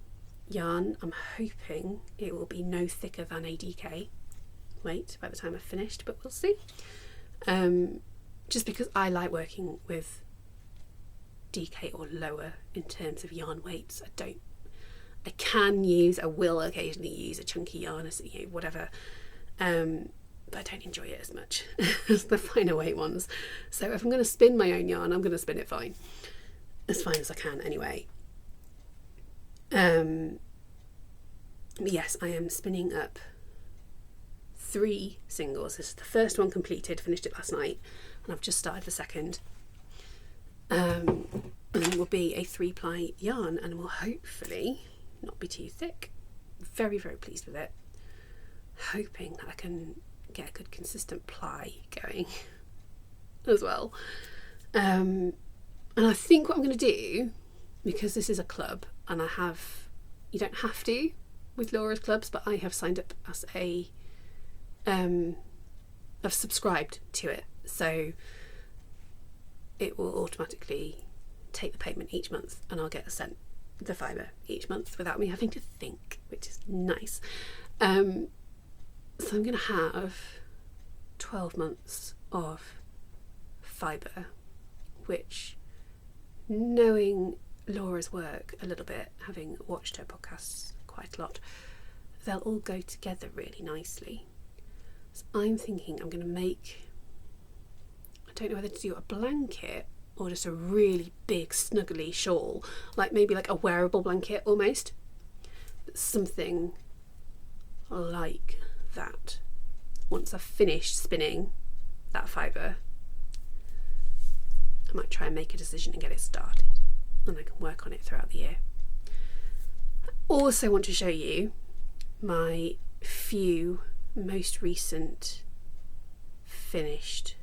S1: yarn. I'm hoping it will be no thicker than a DK weight by the time I've finished, but we'll see. Just because I like working with DK or lower in terms of yarn weights. I will occasionally use a chunky yarn, whatever, but I don't enjoy it as much as the finer weight ones. So if I'm going to spin my own yarn, I'm going to spin it fine as I can anyway. But yes, I am spinning up 3 singles. This is the first one completed, finished it last night, and I've just started the second. And it will be a 3-ply yarn, and will hopefully not be too thick. Very, very pleased with it. Hoping that I can get a good consistent ply going as well. And I think what I'm going to do, because this is a club, and you don't have to with Laura's clubs, but I have signed up as I've subscribed to it, so it will automatically take the payment each month, and I'll get sent the fibre each month without me having to think, which is nice. So I'm going to have 12 months of fibre, which, knowing Laura's work a little bit, having watched her podcasts quite a lot, they'll all go together really nicely. So I'm thinking I'm going to make, I don't know whether to do a blanket or just a really big snuggly shawl, like maybe like a wearable blanket almost, but something like that. Once I've finished spinning that fibre, I might try and make a decision and get it started, and I can work on it throughout the year. I also want to show you my few most recent finished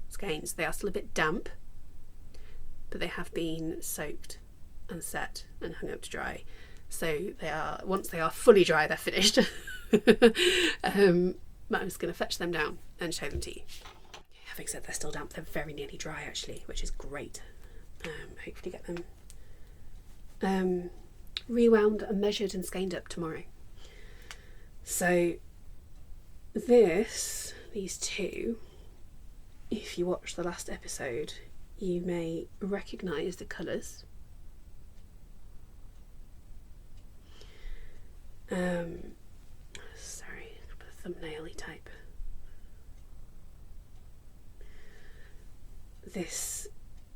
S1: skeins. They are still a bit damp, but they have been soaked and set and hung up to dry. So they are, once they are fully dry, they're finished. But I'm just going to fetch them down and show them to you. Having said they're still damp, they're very nearly dry actually, which is great. Hopefully get them rewound and measured and skeined up tomorrow. So these two, if you watched the last episode, you may recognise the colours. Sorry, thumbnail-y type. These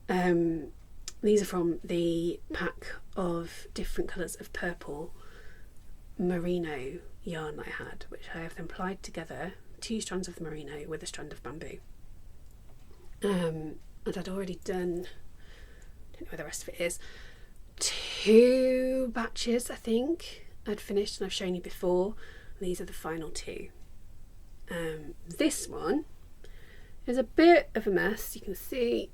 S1: are from the pack of different colours of purple merino yarn that I had, which I have then plied together, 2 strands of the merino with a strand of bamboo. And I'd already done, I don't know where the rest of it is, 2 batches I think I'd finished, and I've shown you before. These are the final 2. This one is a bit of a mess. You can see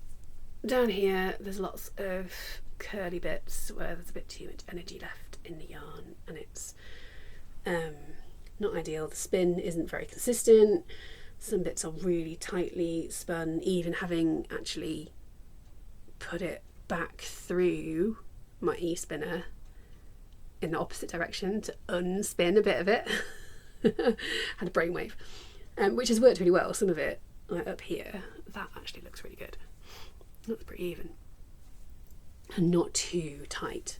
S1: down here there's lots of curly bits where there's a bit too much energy left in the yarn, and it's not ideal. The spin isn't very consistent. Some bits are really tightly spun, even having actually put it back through my e-spinner in the opposite direction to unspin a bit of it. Had a brainwave, which has worked really well. Some of it, like up here, that actually looks really good. Looks pretty even and not too tight,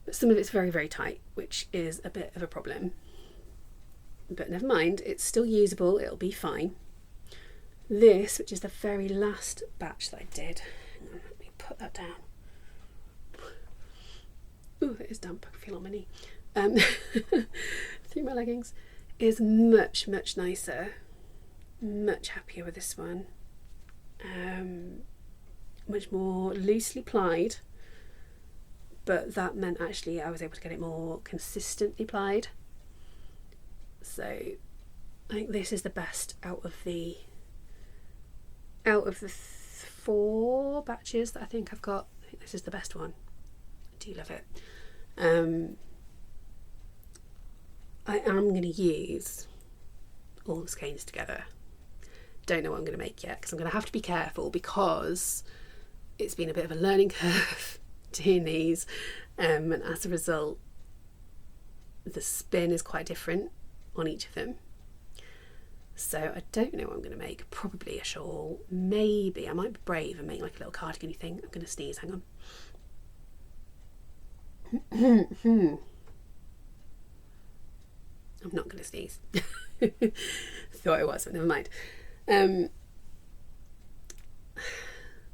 S1: but some of it's very, very tight, which is a bit of a problem. But never mind, it's still usable, it'll be fine. This, which is the very last batch that I did, hang on, let me put that down. Ooh, it is damp, I can feel it on my knee. Through my leggings, is much, much nicer. Much happier with this one. Much more loosely plied, but that meant actually I was able to get it more consistently plied. So I think this is the best out of the 4 batches that I think I've got. I think this is the best one. I do love it. I am going to use all the skeins together. Don't know what I'm going to make yet, because I'm going to have to be careful, because it's been a bit of a learning curve doing these, and as a result the spin is quite different on each of them. So I don't know what I'm going to make. Probably a shawl. Maybe I might be brave and make like a little cardigan thing. I'm going to sneeze, hang on. I'm not going to sneeze. Thought I was, but never mind.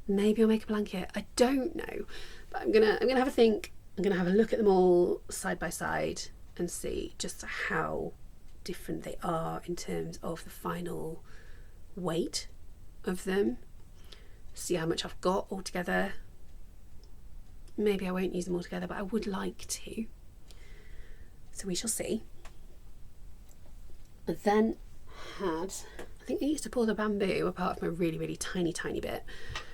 S1: Maybe I'll make a blanket. I don't know, but I'm gonna have a think. I'm gonna have a look at them all side by side and see just how different they are in terms of the final weight of them. See how much I've got all together. Maybe I won't use them all together, but I would like to. So we shall see. I then I think I used to pull the bamboo apart from a really, really tiny, tiny bit,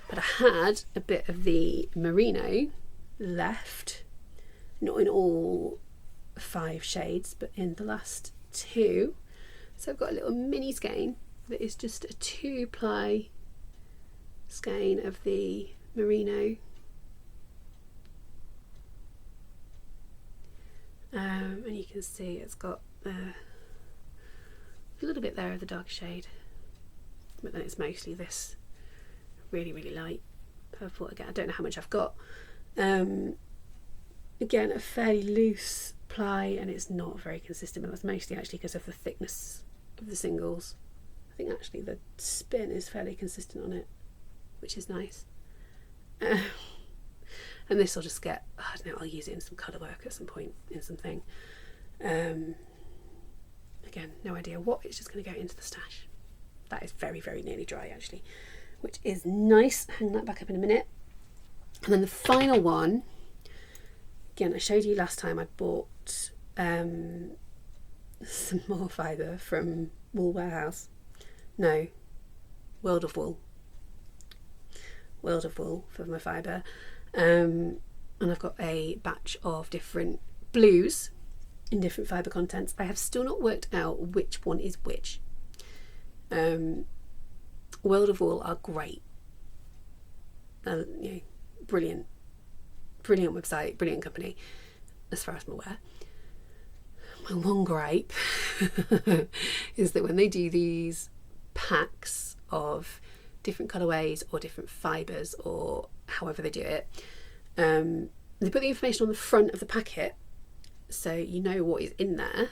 S1: but I had a bit of the merino left, not in all 5 shades, but in the last 2. So I've got a little mini skein that is just a 2-ply skein of the merino. And you can see it's got a little bit there of the dark shade, but then it's mostly this really, really light purple. Again, I don't know how much I've got. Again, a fairly loose ply, and it's not very consistent, but that's mostly actually because of the thickness of the singles. I think actually the spin is fairly consistent on it, which is nice. And this will just get, I don't know, I'll use it in some colour work at some point in something. Again, no idea what, it's just going to go into the stash. That is very, very nearly dry actually, which is nice. Hang that back up in a minute. And then the final one, again, I showed you last time I bought some more fibre from Wool Warehouse. No, World of Wool for my fibre. And I've got a batch of different blues in different fibre contents. I have still not worked out which one is which. World of Wool are great. Brilliant website, brilliant company, as far as I'm aware. My one gripe is that when they do these packs of different colourways or different fibres or however they do it, they put the information on the front of the packet so you know what is in there,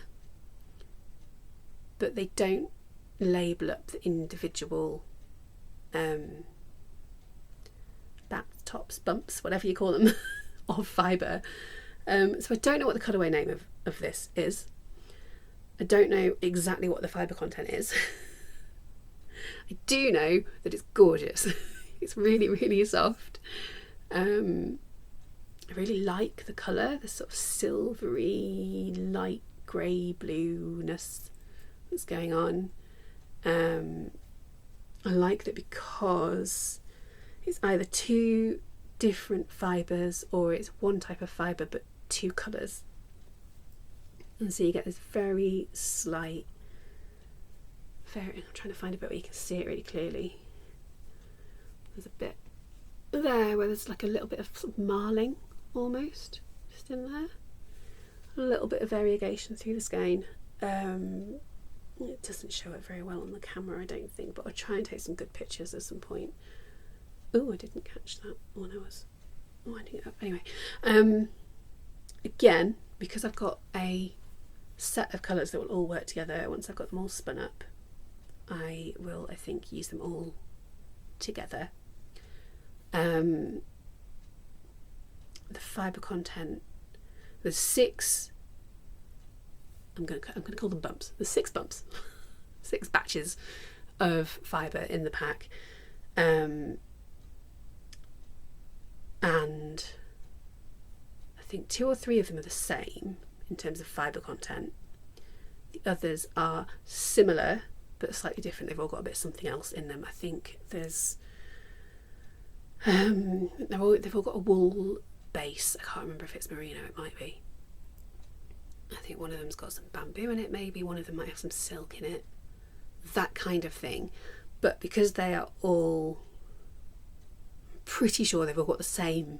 S1: but they don't label up the individual tops, bumps, whatever you call them, of fibre. So I don't know what the colourway name of this is. I don't know exactly what the fibre content is. I do know that it's gorgeous. It's really, really soft. I really like the colour, the sort of silvery, light grey blueness that's going on. I like that because it's either two different fibres or it's one type of fibre but two colours. And so you get this very slight, I'm trying to find a bit where you can see it really clearly. There's a bit there where there's like a little bit of, sort of marling almost just in there. A little bit of variegation through the skein. It doesn't show it very well on the camera, I don't think, but I'll try and take some good pictures at some point. Oh, I didn't catch that when I was winding it up. Anyway, again, because I've got a set of colours that will all work together, once I've got them all spun up, I will, I think, use them all together. The fibre content, there's 6, I'm going to call them bumps. There's 6 bumps, 6 batches of fibre in the pack. And I think 2 or 3 of them are the same in terms of fibre content. The others are similar but slightly different. They've all got a bit of something else in them. I think there's they've all got a wool base. I can't remember if it's merino, it might be. I think one of them's got some bamboo in it, maybe one of them might have some silk in it, that kind of thing. But because they are all, I'm pretty sure they've all got the same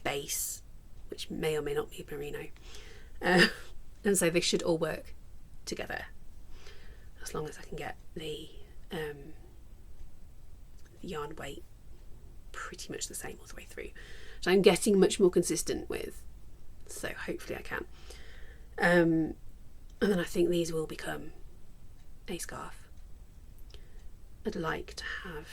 S1: base, which may or may not be merino, and so they should all work together as long as I can get the yarn weight pretty much the same all the way through, which I'm getting much more consistent with, so hopefully I can. And then I think these will become a scarf. I'd like to have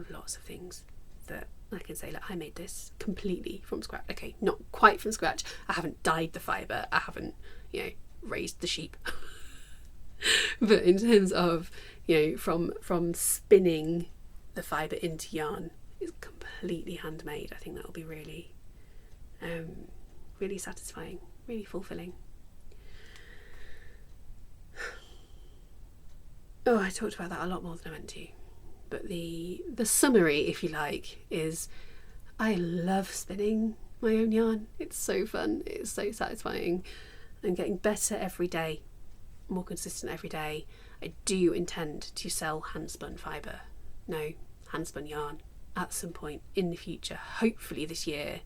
S1: lots of things that I can say, like, I made this completely from scratch. Okay, not quite from scratch. I haven't dyed the fibre. I haven't, raised the sheep. But in terms of, from spinning the fibre into yarn, it's completely handmade. I think that will be really, really satisfying, really fulfilling. Oh, I talked about that a lot more than I meant to. But the summary, if you like, is I love spinning my own yarn. It's so fun. It's so satisfying. I'm getting better every day, more consistent every day. I do intend to sell handspun fibre. No, handspun yarn at some point in the future. Hopefully this year.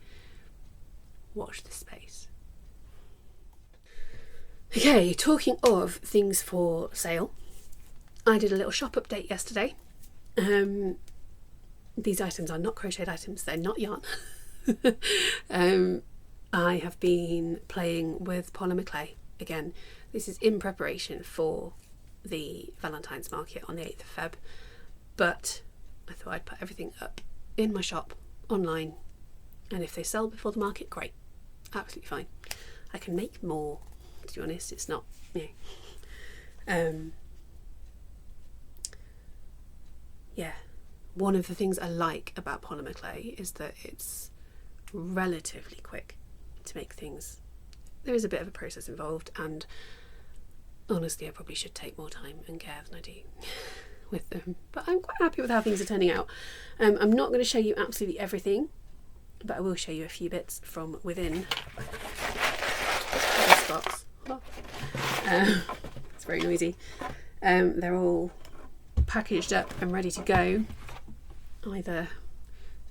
S1: Watch this space. Okay, talking of things for sale. I did a little shop update yesterday. These items are not crocheted items, they're not yarn. I have been playing with polymer clay again. This is in preparation for the Valentines market on the 8th of Feb, but I thought I'd put everything up in my shop online, and if they sell before the market, great, absolutely fine. I can make more, to be honest. It's not, yeah, one of the things I like about polymer clay is that it's relatively quick to make things. There is a bit of a process involved, and honestly I probably should take more time and care than I do with them, but I'm quite happy with how things are turning out. I'm not going to show you absolutely everything, but I will show you a few bits from within this box. It's very noisy. They're all packaged up and ready to go, either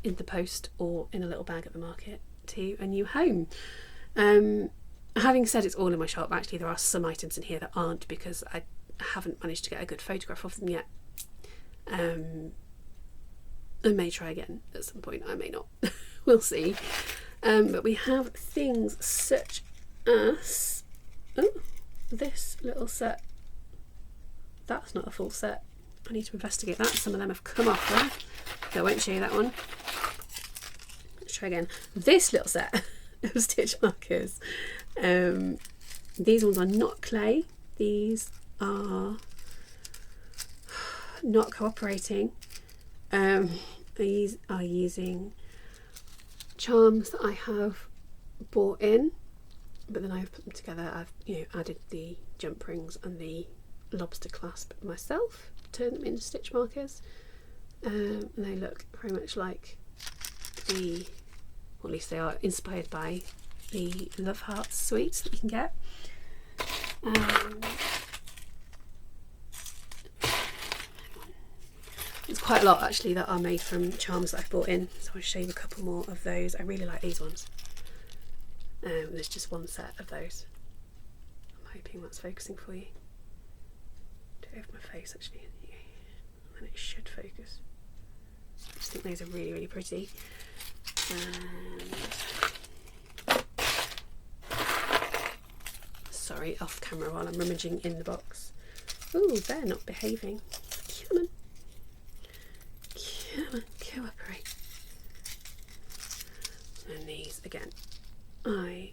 S1: in the post or in a little bag at the market to a new home. Having said it's all in my shop, actually there are some items in here that aren't, because I haven't managed to get a good photograph of them yet. I may try again at some point, I may not. We'll see. But we have things such as this little set. That's not a full set. I need to investigate that. Some of them have come off there. I won't show you that one. Let's try again. This little set of stitch markers. These ones are not clay. These are not cooperating. These are using charms that I have bought in, but then I've put them together. I've added the jump rings and the lobster clasp myself, turned them into stitch markers, and they look very much like the, or at least they are inspired by the Love Hearts sweets that you can get. It's quite a lot actually that are made from charms that I've bought in, so I'll show you a couple more of those. I really like these ones. There's just one set of those. I'm hoping that's focusing for you. Do it over my face actually, and it should focus. I just think those are really, really pretty. Sorry, off camera while I'm rummaging in the box. Oh, they're not behaving. Come on. Come on, cooperate. And these again, I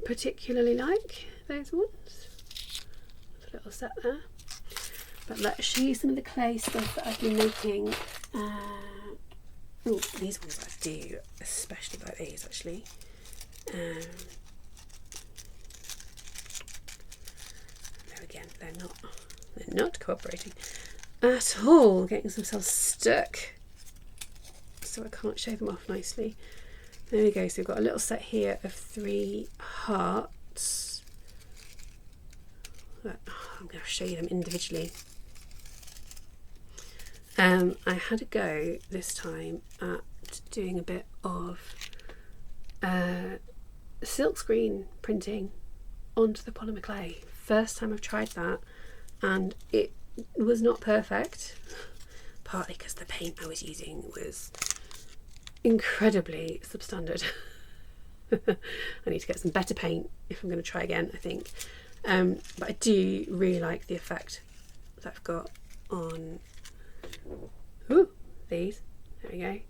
S1: particularly like those ones. There's a little set there. But let's show you some of the clay stuff that I've been making. Oh, these ones I do especially like these actually. There again, they're not cooperating at all. Getting themselves stuck, so I can't show them off nicely. There we go. So we've got a little set here of 3 hearts. I'm going to show you them individually. I had a go this time at doing a bit of silkscreen printing onto the polymer clay. First time I've tried that, and it was not perfect, partly because the paint I was using was incredibly substandard. I need to get some better paint if I'm going to try again, I think. But I do really like the effect that I've got on these. There we go.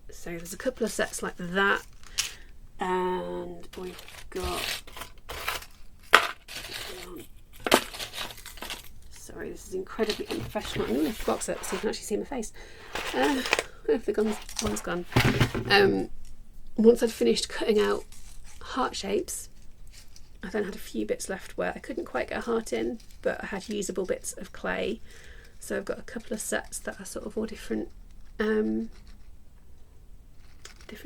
S1: So there's a couple of sets like that, and we've got, sorry, this is incredibly unprofessional. I'm going to lift the box up so you can actually see my face. The one's gone. Once I'd finished cutting out heart shapes, I then had a few bits left where I couldn't quite get a heart in, but I had usable bits of clay. So I've got a couple of sets that are sort of all different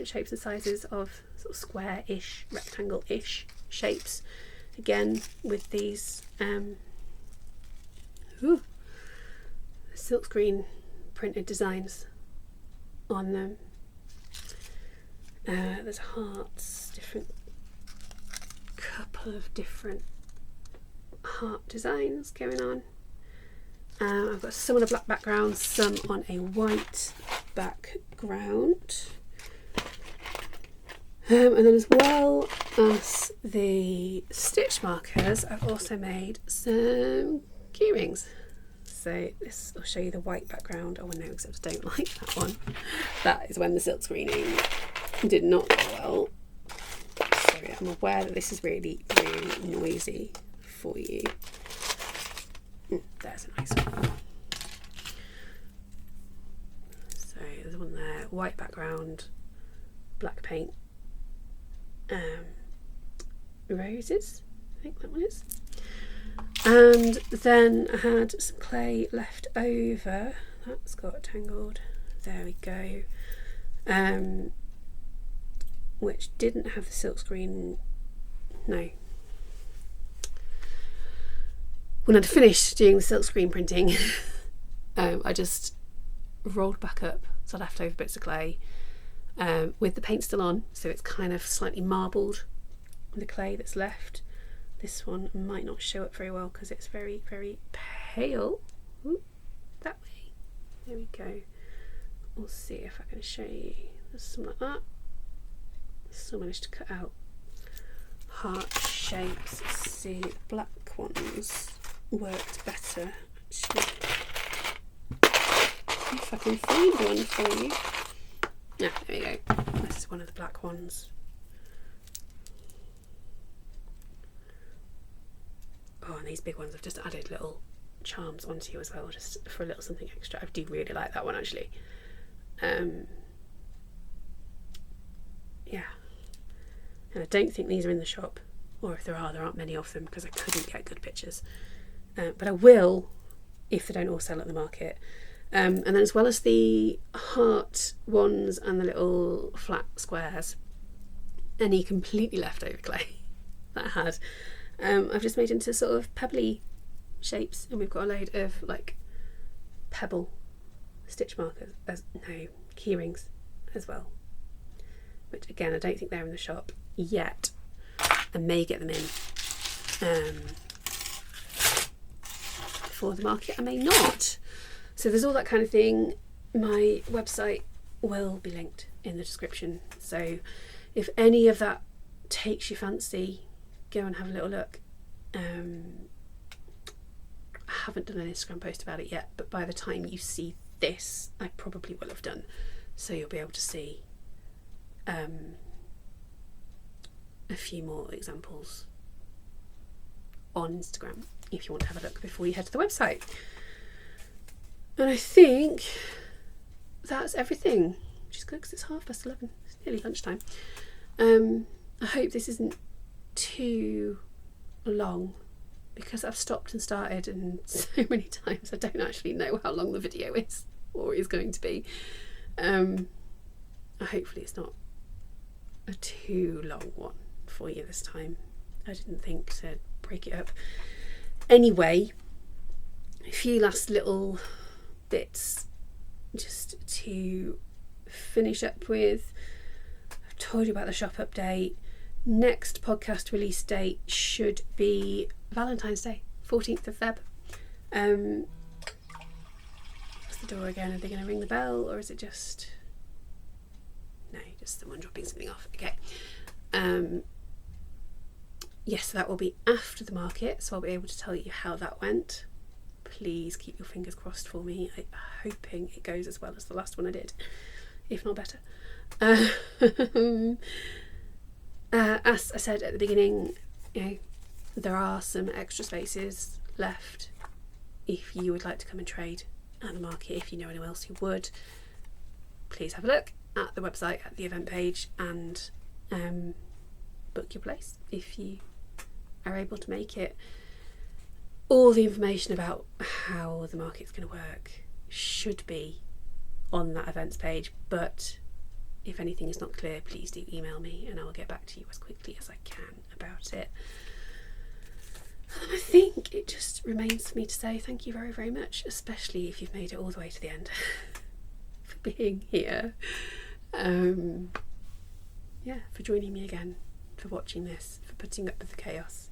S1: shapes and sizes of sort of square-ish, rectangle-ish shapes. Again, with these silkscreen printed designs on them. There's hearts, couple of different heart designs going on. I've got some on a black background, some on a white background. And then as well as the stitch markers, I've also made some key rings. So this will show you the white background. Oh no, except I don't like that one. That is when the silk screening did not go well. Sorry, I'm aware that this is really, really noisy for you. There's a nice one. So there's one there, white background, black paint, roses, I think that one is. And then I had some clay left over. That's got tangled. There we go. Which didn't have the silk screen. No. When I'd finished doing the silk screen printing, I just rolled back up the leftover bits of clay with the paint still on, so it's kind of slightly marbled, the clay that's left. This one might not show up very well because it's very, very pale. Ooh, that way. There we go. We'll see if I can show you. There's something like that. Still managed to cut out heart shapes. Let's see, the black ones worked better actually. If I can find one for you. Yeah, there we go. This is one of the black ones. Oh, and these big ones I've just added little charms onto you as well, just for a little something extra. I do really like that one actually. Yeah. And I don't think these are in the shop, or if there aren't many of them because I couldn't get good pictures. But I will if they don't all sell at the market. And then as well as the heart ones and the little flat squares, any completely leftover clay that I had, I've just made into sort of pebbly shapes, and we've got a load of like pebble stitch markers, key rings as well, which again I don't think they're in the shop yet. I may get them in before the market, I may not. So there's all that kind of thing. My website will be linked in the description, so if any of that takes your fancy, go and have a little look. I haven't done an Instagram post about it yet, but by the time you see this I probably will have done, so you'll be able to see a few more examples on Instagram if you want to have a look before you head to the website. And I think that's everything, which is good because it's 11:30. It's nearly lunchtime. I hope this isn't too long because I've stopped and started and so many times I don't actually know how long the video is or is going to be. Hopefully it's not a too long one for you this time. I didn't think to break it up. Anyway, a few last little bits just to finish up with. I've told you about the shop update. Next podcast release date should be Valentine's Day, 14th of Feb. What's the door again? Are they going to ring the bell, or is it just... No, just someone dropping something off. Okay. Yes, that will be after the market, so I'll be able to tell you how that went. Please keep your fingers crossed for me. I'm hoping it goes as well as the last one I did, if not better. As I said at the beginning, there are some extra spaces left if you would like to come and trade at the market. If you know anyone else who would, please have a look at the website, at the event page, and book your place if you are able to make it. All the information about how the market's going to work should be on that events page, but if anything is not clear, please do email me and I will get back to you as quickly as I can about it. And I think it just remains for me to say thank you very, very much, especially if you've made it all the way to the end, for being here. For joining me again, for watching this, for putting up with the chaos.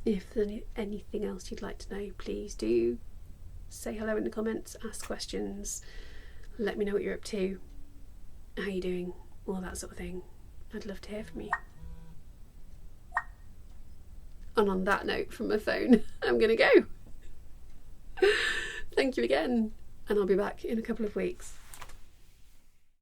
S1: If there's anything else you'd like to know, please do say hello in the comments, ask questions, let me know what you're up to, how you're doing, all that sort of thing. I'd love to hear from you. And on that note from my phone, I'm going to go. Thank you again, and I'll be back in a couple of weeks.